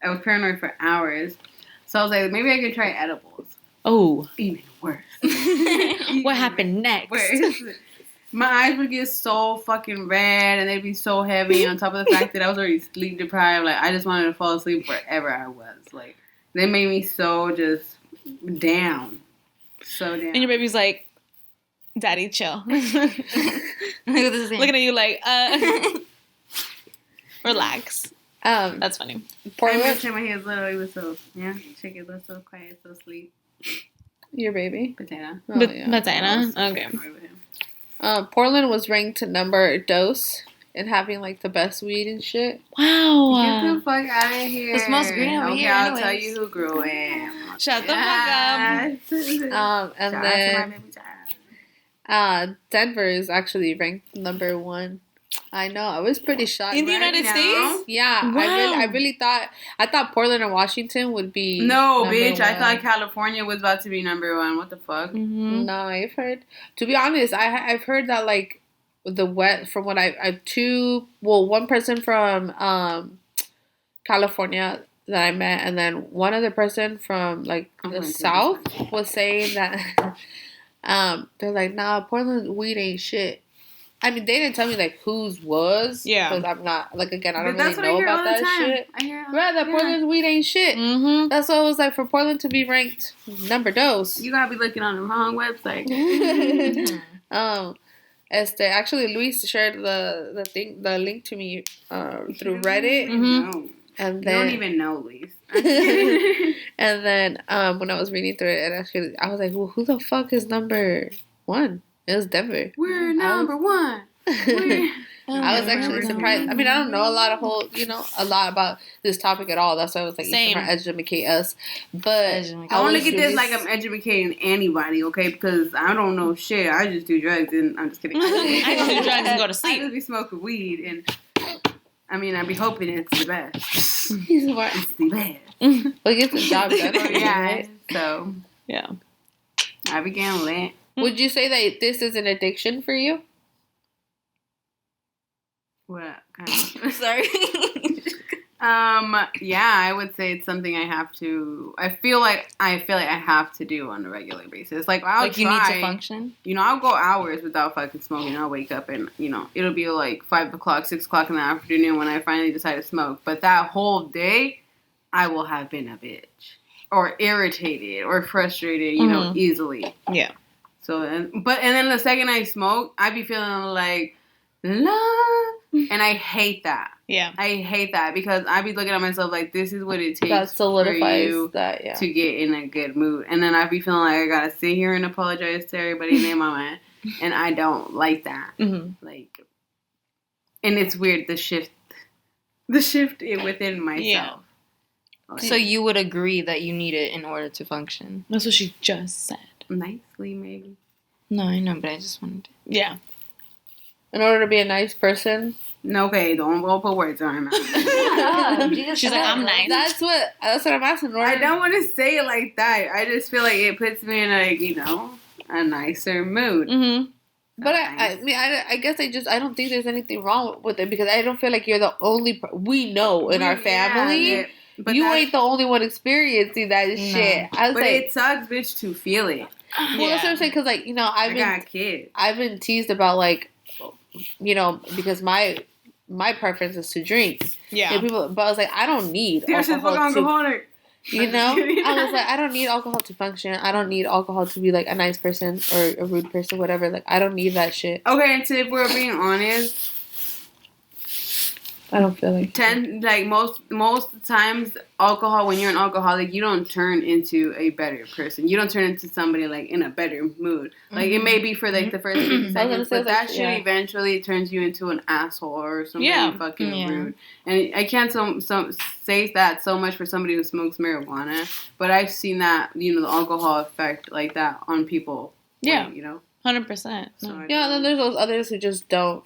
I was paranoid for hours. So I was like, maybe I could try edibles. Oh, even worse. What happened next? Worse. My eyes would get so fucking red and they'd be so heavy. On top of the fact that I was already sleep deprived, like I just wanted to fall asleep wherever I was. Like they made me so just down, so down. And your baby's like, "Daddy, chill." Looking at you like, relax. That's funny. I miss him when he was little. He was so shaky, so quiet, so sweet. Your baby, Potato. Oh, yeah. Potato. Okay. Portland was ranked number dos in having like the best weed and shit. Wow. Get the fuck out of here. It smells green over here. I'll tell you who grew it. Shut the fuck up. And then Denver is actually ranked number 1. I know. I was pretty shocked. In the United States? Yeah. Wow. I really thought Portland and Washington would be No, bitch. 1. I thought California was about to be number 1. What the fuck? Mm-hmm. No, I've heard. To be honest, I've heard that like from what I've one person from California that I met, and then one other person from like the South was saying that they're like, nah, Portland weed ain't shit. I mean, they didn't tell me like whose was. Yeah. Because I'm not like again. I don't really know about that shit. Right, that Portland's weed ain't shit. Mm-hmm. That's what it was like for Portland to be ranked number dos. You gotta be looking on the wrong website. Actually, Luis shared the link to me through Reddit. No. And You then, don't even know, Luis. and then when I was reading through it, I was like, well, who the fuck is number 1? It was Denver. We're number 1. I was actually surprised. I mean, I don't know a lot about this topic at all. That's why I was like, you should educate us. But I don't look at this like I'm educating anybody, okay? Because I don't know shit. I just do drugs and I'm just kidding. I just do drugs and go to sleep. I just be smoking weed and I mean, I be hoping it's the best. He's smart. It's the best. Well, get the job done. Yeah. Right? So yeah, I began lit. Would you say that this is an addiction for you? What kind of? Sorry. Yeah, I would say it's something I have to. I feel like I have to do on a regular basis. Like I'll try. You need to function. I'll go hours without fucking smoking. I'll wake up and it'll be like 5 o'clock, 6 o'clock in the afternoon when I finally decide to smoke. But that whole day, I will have been a bitch or irritated or frustrated. Easily. Yeah. So and then the second I smoke, I be feeling like love. And I hate that. Yeah. I hate that because I be looking at myself like this is what it takes that solidifies for you that, yeah. to get in a good mood. And then I be feeling like I gotta sit here and apologize to everybody and their mama. And I don't like that. Mm-hmm. Like, and it's weird, the shift within myself. Yeah. Like, So you would agree that you need it in order to function? That's what she just said. nicely, maybe. No, I know, but I just wanted to. Yeah. In order to be a nice person. No, okay, don't go put words on her mouth. She's like, I'm nice. That's what I'm asking. I don't want to say it like that. I just feel like it puts me in a nicer mood. Mm-hmm. But I guess I don't think there's anything wrong with it because I don't feel like you're the only. We know in our family, but you ain't the only one experiencing that shit. But it sucks, bitch, to feel it. Well, that's what I'm saying because I got kids. I've been teased about because my preference is to drink. Yeah. And but I was like, I don't need alcohol to. I was like, I don't need alcohol to function. I don't need alcohol to be like a nice person or a rude person, whatever. Like, I don't need that shit. Okay, and so if we're being honest, I don't feel like most times alcohol, when you're an alcoholic, you don't turn into a better person. You don't turn into somebody like in a better mood. Like it may be for like the first 50 seconds, but that shit eventually turns you into an asshole or somebody fucking rude. And I can't say that so much for somebody who smokes marijuana, but I've seen that, you know, the alcohol effect like that on people. Yeah, you know, 100%. And then there's those others who just don't.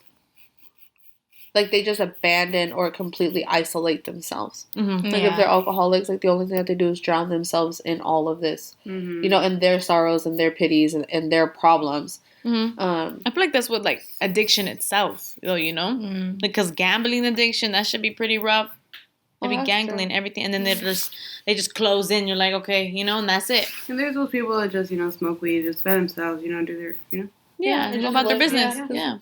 Like, they just abandon or completely isolate themselves. Mm-hmm. Like, if they're alcoholics, like, the only thing that they do is drown themselves in all of this. Mm-hmm. You know, in their sorrows and their pities and their problems. Mm-hmm. I feel like that's what, like, addiction itself, though, you know? Mm-hmm. Because gambling addiction, that should be pretty rough. Maybe gambling, everything. And then they just close in. You're like, okay, you know, and that's it. And there's those people that just, you know, smoke weed, just for themselves, you know, do their, you know? Yeah, go about their business. Yeah.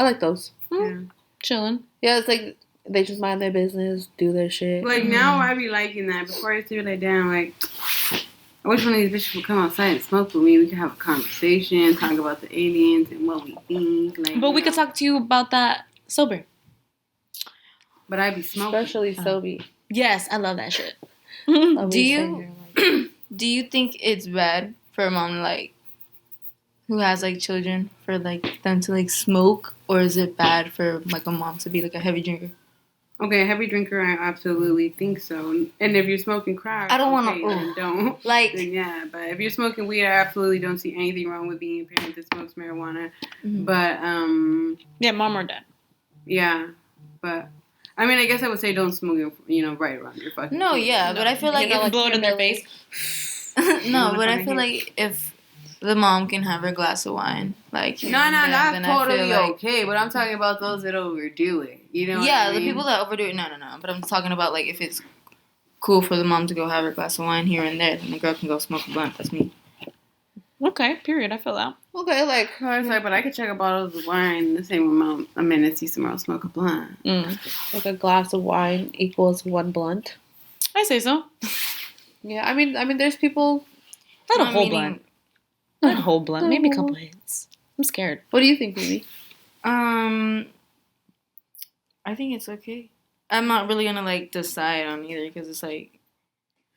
I like those. Mm-hmm. Yeah. Chilling. Yeah, it's like they just mind their business, do their shit. Like now, I be liking that. Before I used to be like, damn, like I wish one of these bitches would come outside and smoke with me. We could have a conversation, talk about the aliens and what we think. Like, but we could talk to you about that sober. But I be smoking, especially sober. Yes, I love that shit. Do you think it's bad for a mom like who has like children for like them to like smoke, or is it bad for like a mom to be like a heavy drinker? Okay, a heavy drinker, I absolutely think so. And if you're smoking crack, I don't want to. Don't like. Then yeah, but if you're smoking weed, I absolutely don't see anything wrong with being a parent that smokes marijuana. Mm-hmm. But yeah, mom or dad. Yeah, but I mean, I guess I would say don't smoke, you know, right around your fucking. No, kids. Yeah, but I feel like if blow it in their face. No, but I feel like if the mom can have her glass of wine, like no, that's totally okay. But I'm talking about those that overdo it. You know? Yeah, the people that overdo it. No. But I'm talking about like if it's cool for the mom to go have her glass of wine here and there, then the girl can go smoke a blunt. That's me. Okay, period. I feel that. Okay, like I was like, but I could check a bottle of wine the same amount a minute, see somewhere else smoke a blunt. Like a glass of wine equals one blunt. I say so. Yeah, I mean, there's people. Not a whole blunt. Not a whole blunt. Maybe a couple hits. I'm scared. What do you think, Mimi? I think it's okay. I'm not really gonna like decide on either because it's like.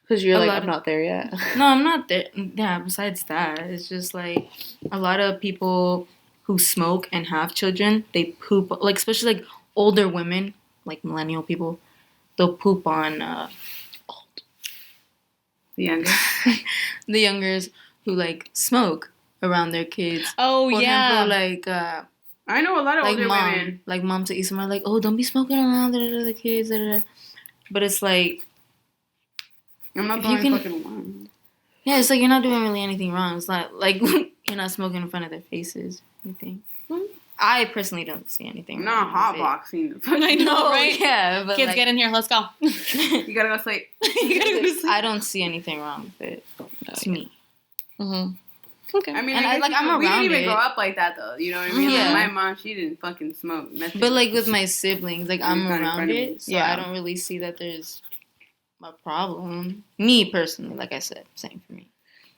Because you're like, I'm not there yet. No, I'm not there. Yeah, besides that, it's just like a lot of people who smoke and have children, they poop, like especially like older women, like millennial people, they'll poop on the youngers. The youngers who like smoke around their kids. Oh, for yeah. example, like I know a lot of like older women. Like mom to Isma, like, oh, don't be smoking around the kids. But it's like. I'm not doing fucking wrong. Yeah, it's like you're not doing really anything wrong. It's not like you're not smoking in front of their faces. Anything. I personally don't see anything. I'm not hotboxing. I know, right? Yeah, but kids, get in here. Let's go. You gotta go sleep. I don't see anything wrong with it. It's me. Okay. I mean, and I'm around. We didn't even grow up like that, though. You know what I mean? Yeah. Like, my mom, she didn't fucking smoke. Nothing. But like with my siblings, like I'm around it, so yeah. I don't really see that there's a problem. Me personally, like I said, same for me.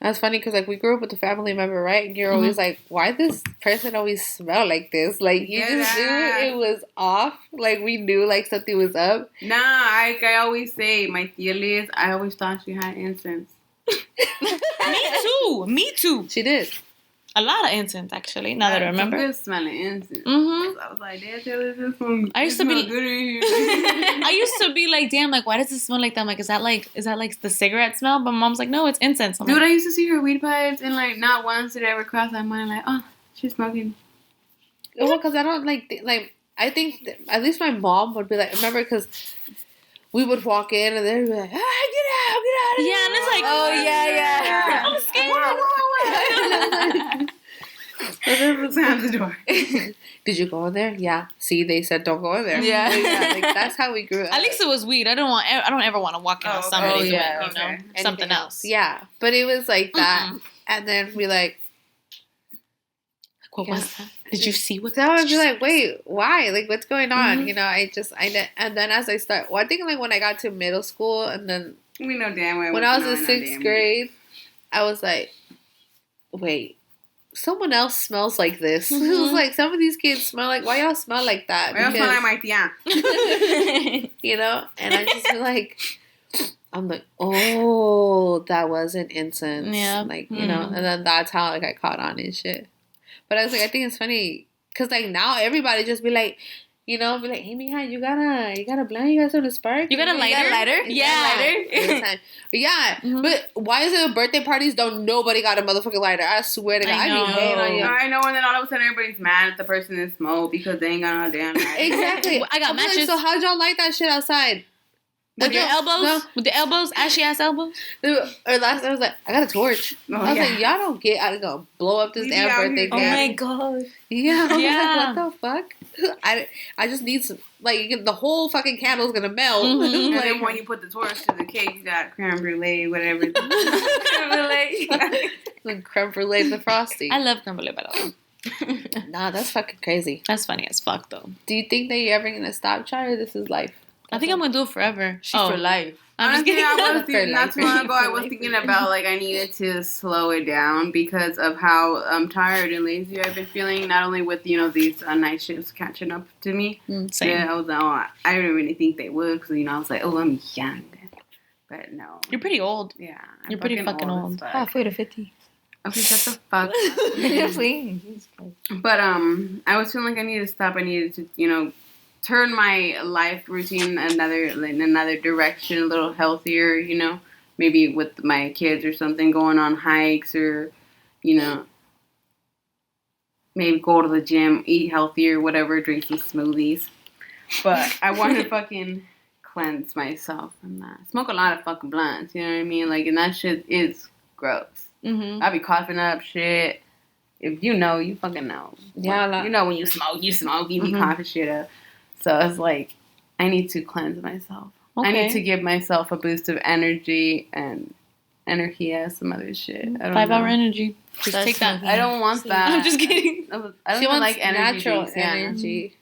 That's funny because like we grew up with a family member, right? And you're always like, why this person always smell like this? Like you just knew it was off. Like we knew like something was up. Nah, I always say, my tia Liz, I always thought she had incense. Me too. She did. A lot of incense, actually. Now that I remember. Good smelling incense. Mm-hmm. I was like, damn, this one. I used to be good in here. I used to be like, damn, like why does it smell like that? I'm like, is that like the cigarette smell? But mom's like, no, it's incense. Dude, I used to see her weed pipes, and like not once did it ever cross my mind. Like, oh, she's smoking. Well, because I don't like I think at least my mom would be like, remember because. We would walk in and they'd be like, ah, get out of here. Yeah, and it's like, oh, yeah. I'm scared. Slam the door. Did you go in there? Yeah. See, they said don't go in there. Yeah. Like that's how we grew up. At least it was weed. I don't ever want to walk in on somebody doing, something else. Yeah. But it was like that. And then we like, what was that? Did you see what that? I would be like, wait, why? Like, what's going on? You know, and then as I start, well, I think like when I got to middle school, and then we know damn well when I was in 6th grade, I was like, wait, someone else smells like this. It was like, some of these kids smell like, why y'all smell like that? Why y'all smell like my tia? You know? And I just feel like, I'm like, oh, that wasn't incense. Yeah. Like, you know, and then that's how, like, I caught on and shit. But I was like, I think it's funny, because, like, now everybody just be like, you know, be like, hey, mija, you got a blunt? You got something to spark? You got a lighter? You got a lighter? Yeah. Yeah. But why is it birthday parties don't nobody got a motherfucking lighter? I swear to God. I be hating on you. I know, and then all of a sudden everybody's mad at the person that smoked because they ain't got no damn lighter. Exactly. I got matches. Like, so how'd y'all light that shit outside? With your elbows? No. With the elbows? Ashy ass elbows? Or last I was like, I got a torch. I was like, y'all don't get, I'm going to blow up this damn birthday cake. Oh my God. Yeah. I was like, what the fuck? I just need some, like, the whole fucking candle's going to melt. And like, then when you put the torch to the cake, you got creme brulee, whatever. Creme brulee. The creme brulee, the frosting. I love creme brulee, by the way. Nah, that's fucking crazy. That's funny as fuck, though. Do you think that you're ever going to stop, Chai, or this is life? I think I'm going to do it forever. She's for life. Honestly, not too long ago, I was thinking about, like, I needed to slow it down because of how tired and lazy I've been feeling, not only with, you know, these night shifts catching up to me. Same. Yeah, I was like, I didn't really think they would because, you know, I was like, oh, I'm young. But no. You're pretty old. Yeah. You're pretty fucking old. Halfway to 50. Okay, shut the fuck up. Please. But, I was feeling like I needed to stop. I needed to, you know, turn my life routine in another direction, a little healthier, you know, maybe with my kids or something, going on hikes or, you know, maybe go to the gym, eat healthier, whatever, drink some smoothies. But I want to fucking cleanse myself from that. Smoke a lot of fucking blunts, you know what I mean? Like, and that shit is gross. I be coughing up shit. If you know, you fucking know. Yeah, like, you know when you smoke, you be coughing shit up. So it's like, I need to cleanse myself. Okay. I need to give myself a boost of energy and energia, some other shit. I don't 5-hour energy. Just That's take that. I don't want that. I'm just kidding. I don't even like energy natural drinks, energy.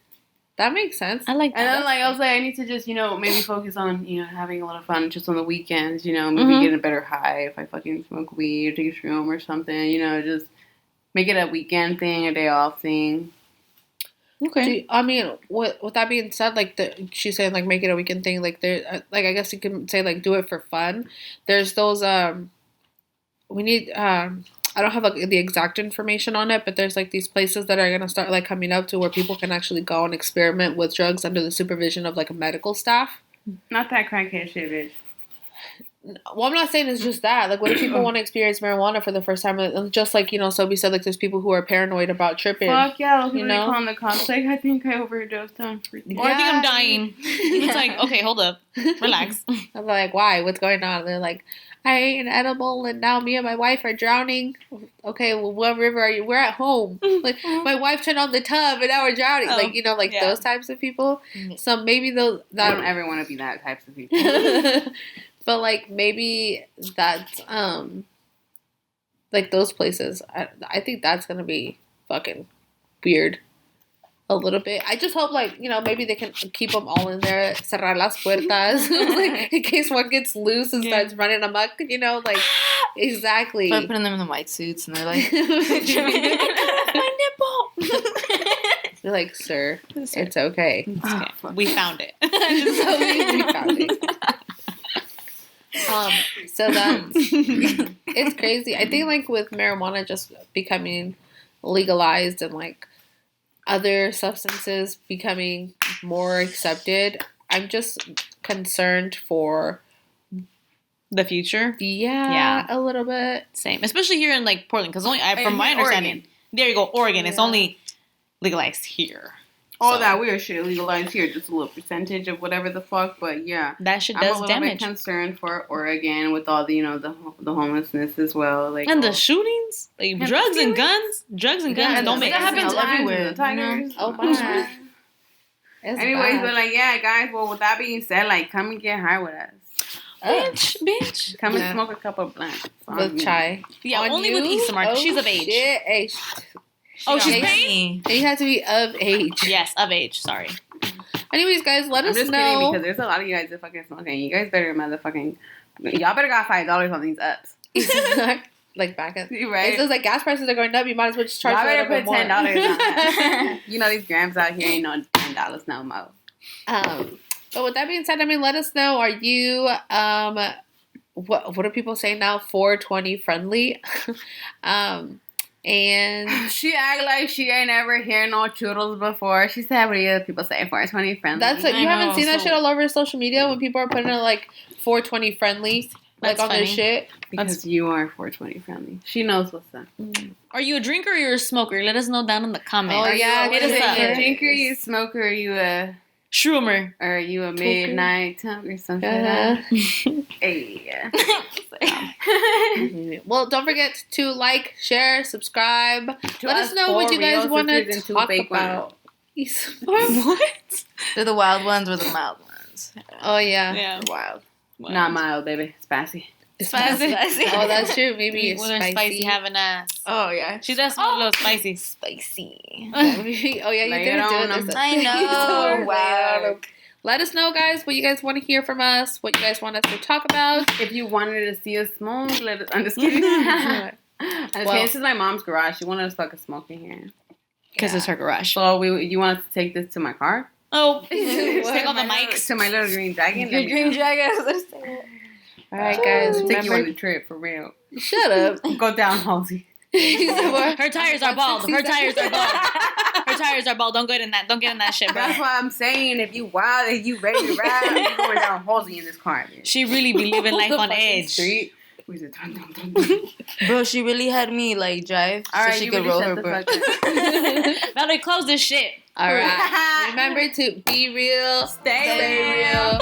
That makes sense. I like that. And then, like, I was like, I need to just, you know, maybe focus on, you know, having a lot of fun just on the weekends, you know, maybe get a better high if I fucking smoke weed or take a shroom or something, you know, just make it a weekend thing, a day off thing. Okay. I mean, with that being said, like, she's saying, like, make it a weekend thing. Like, there, like, I guess you can say, like, do it for fun. There's those, we need, I don't have, like, the exact information on it, but there's, like, these places that are going to start, like, coming up to where people can actually go and experiment with drugs under the supervision of, like, a medical staff. Not that crackhead shit, bitch. Well, I'm not saying it's just that. Like, what if people want to experience marijuana for the first time? Just like, you know, Sophie said, like, there's people who are paranoid about tripping. Fuck yeah, those people calling the cops. Like, I think I overdosed on freaking. Or I think I'm dying. It's like, okay, hold up. Relax. I'm like, why? What's going on? They're like, I ate an edible and now me and my wife are drowning. Okay, well, what river are you? We're at home. Like, my wife turned on the tub and now we're drowning. Like, you know, like those types of people. So maybe those. I don't ever want to be that types of people. But, like, maybe that's, like, those places. I think that's going to be fucking weird. A little bit. I just hope, like, you know, maybe they can keep them all in there, cerrar las puertas, like, in case one gets loose and starts running amok, you know, like, exactly. But putting them in the white suits and they're like, my nipple. They're like, sir, it's okay. We found it. We found it. So that's, it's crazy. I think, like, with marijuana just becoming legalized and, like, other substances becoming more accepted, I'm just concerned for the future. Yeah, a little bit. Same, especially here in, like, Portland, because only from my understanding, Oregon. There you go, Oregon. Yeah. It's only legalized here. All that weird shit legalized here, just a little percentage of whatever the fuck, but yeah. That shit does damage. I'm a little bit concerned for Oregon with all the, you know, the homelessness as well. Like, and the shootings? Like, drugs and guns? Drugs and guns don't make sense. That happens everywhere. Tigers. Oh, my. Anyways, but, like, yeah, guys, well, with that being said, like, come and get high with us. Bitch. Come and smoke a couple of blunts. With Chai. Yeah, only with Easter Mark. She's of age. Shit. Hey, she's paying? You have to be of age. Yes, of age. Sorry. Anyways, guys, let us know. I'm just kidding, because there's a lot of you guys that fucking smoking. You guys better motherfucking... Y'all better got $5 on these ups. like back at right. It says like gas prices are going up. You might as well just charge. I better put $10 on that. You know these grams out here ain't no $10 no more. But with that being said, I mean, let us know. Are you what are people saying now? 420 friendly. And she act like she ain't ever heard no churros before. She said, "What do you people say? 420 friendly." That's it. You haven't seen that shit all over social media when people are putting it like 420 friendly, like on their shit. Because you are 420 friendly. She knows what's up. Are you a drinker or you're a smoker? Let us know down in the comments. Oh yeah, hit us up. Are you a drinker? Are you a smoker? Are you a shroomer? Or are you a midnight tongue or something? Hey. Well, don't forget to like, share, subscribe. Let us know what you guys want to talk about. What? They're the wild ones or the mild ones. Oh yeah, Yeah. Wild. Not mild, baby. Spicy. Spicy. Oh, that's true. Maybe it's spicy. Spicy having ass. Oh yeah, she does smell a little spicy. Spicy. Oh yeah, you didn't do this. I know. Wow. Let us know, guys, what you guys want to hear from us, what you guys want us to talk about. If you wanted to see us smoke, I'm just kidding. This is my mom's garage. She wanted us to fucking smoke in here. Because it's her garage. So you want us to take this to my car? Oh, take all the mics. To my little green dragon. Your green dragon. All right, guys. Take you on the trip, for real. Shut up. Go down, Halsey. Her tires are bald. Her tires are bald. Her tires are bald. Don't get in that. Don't get in that shit, bro. That's why I'm saying, if you wild, if you ready to ride, you're going down Halsey in this car. Bitch. She really be living life on edge. Street. Bro, she really had me like drive so she could roll her, bro. Now they close this shit. All right. Remember to be real, stay real.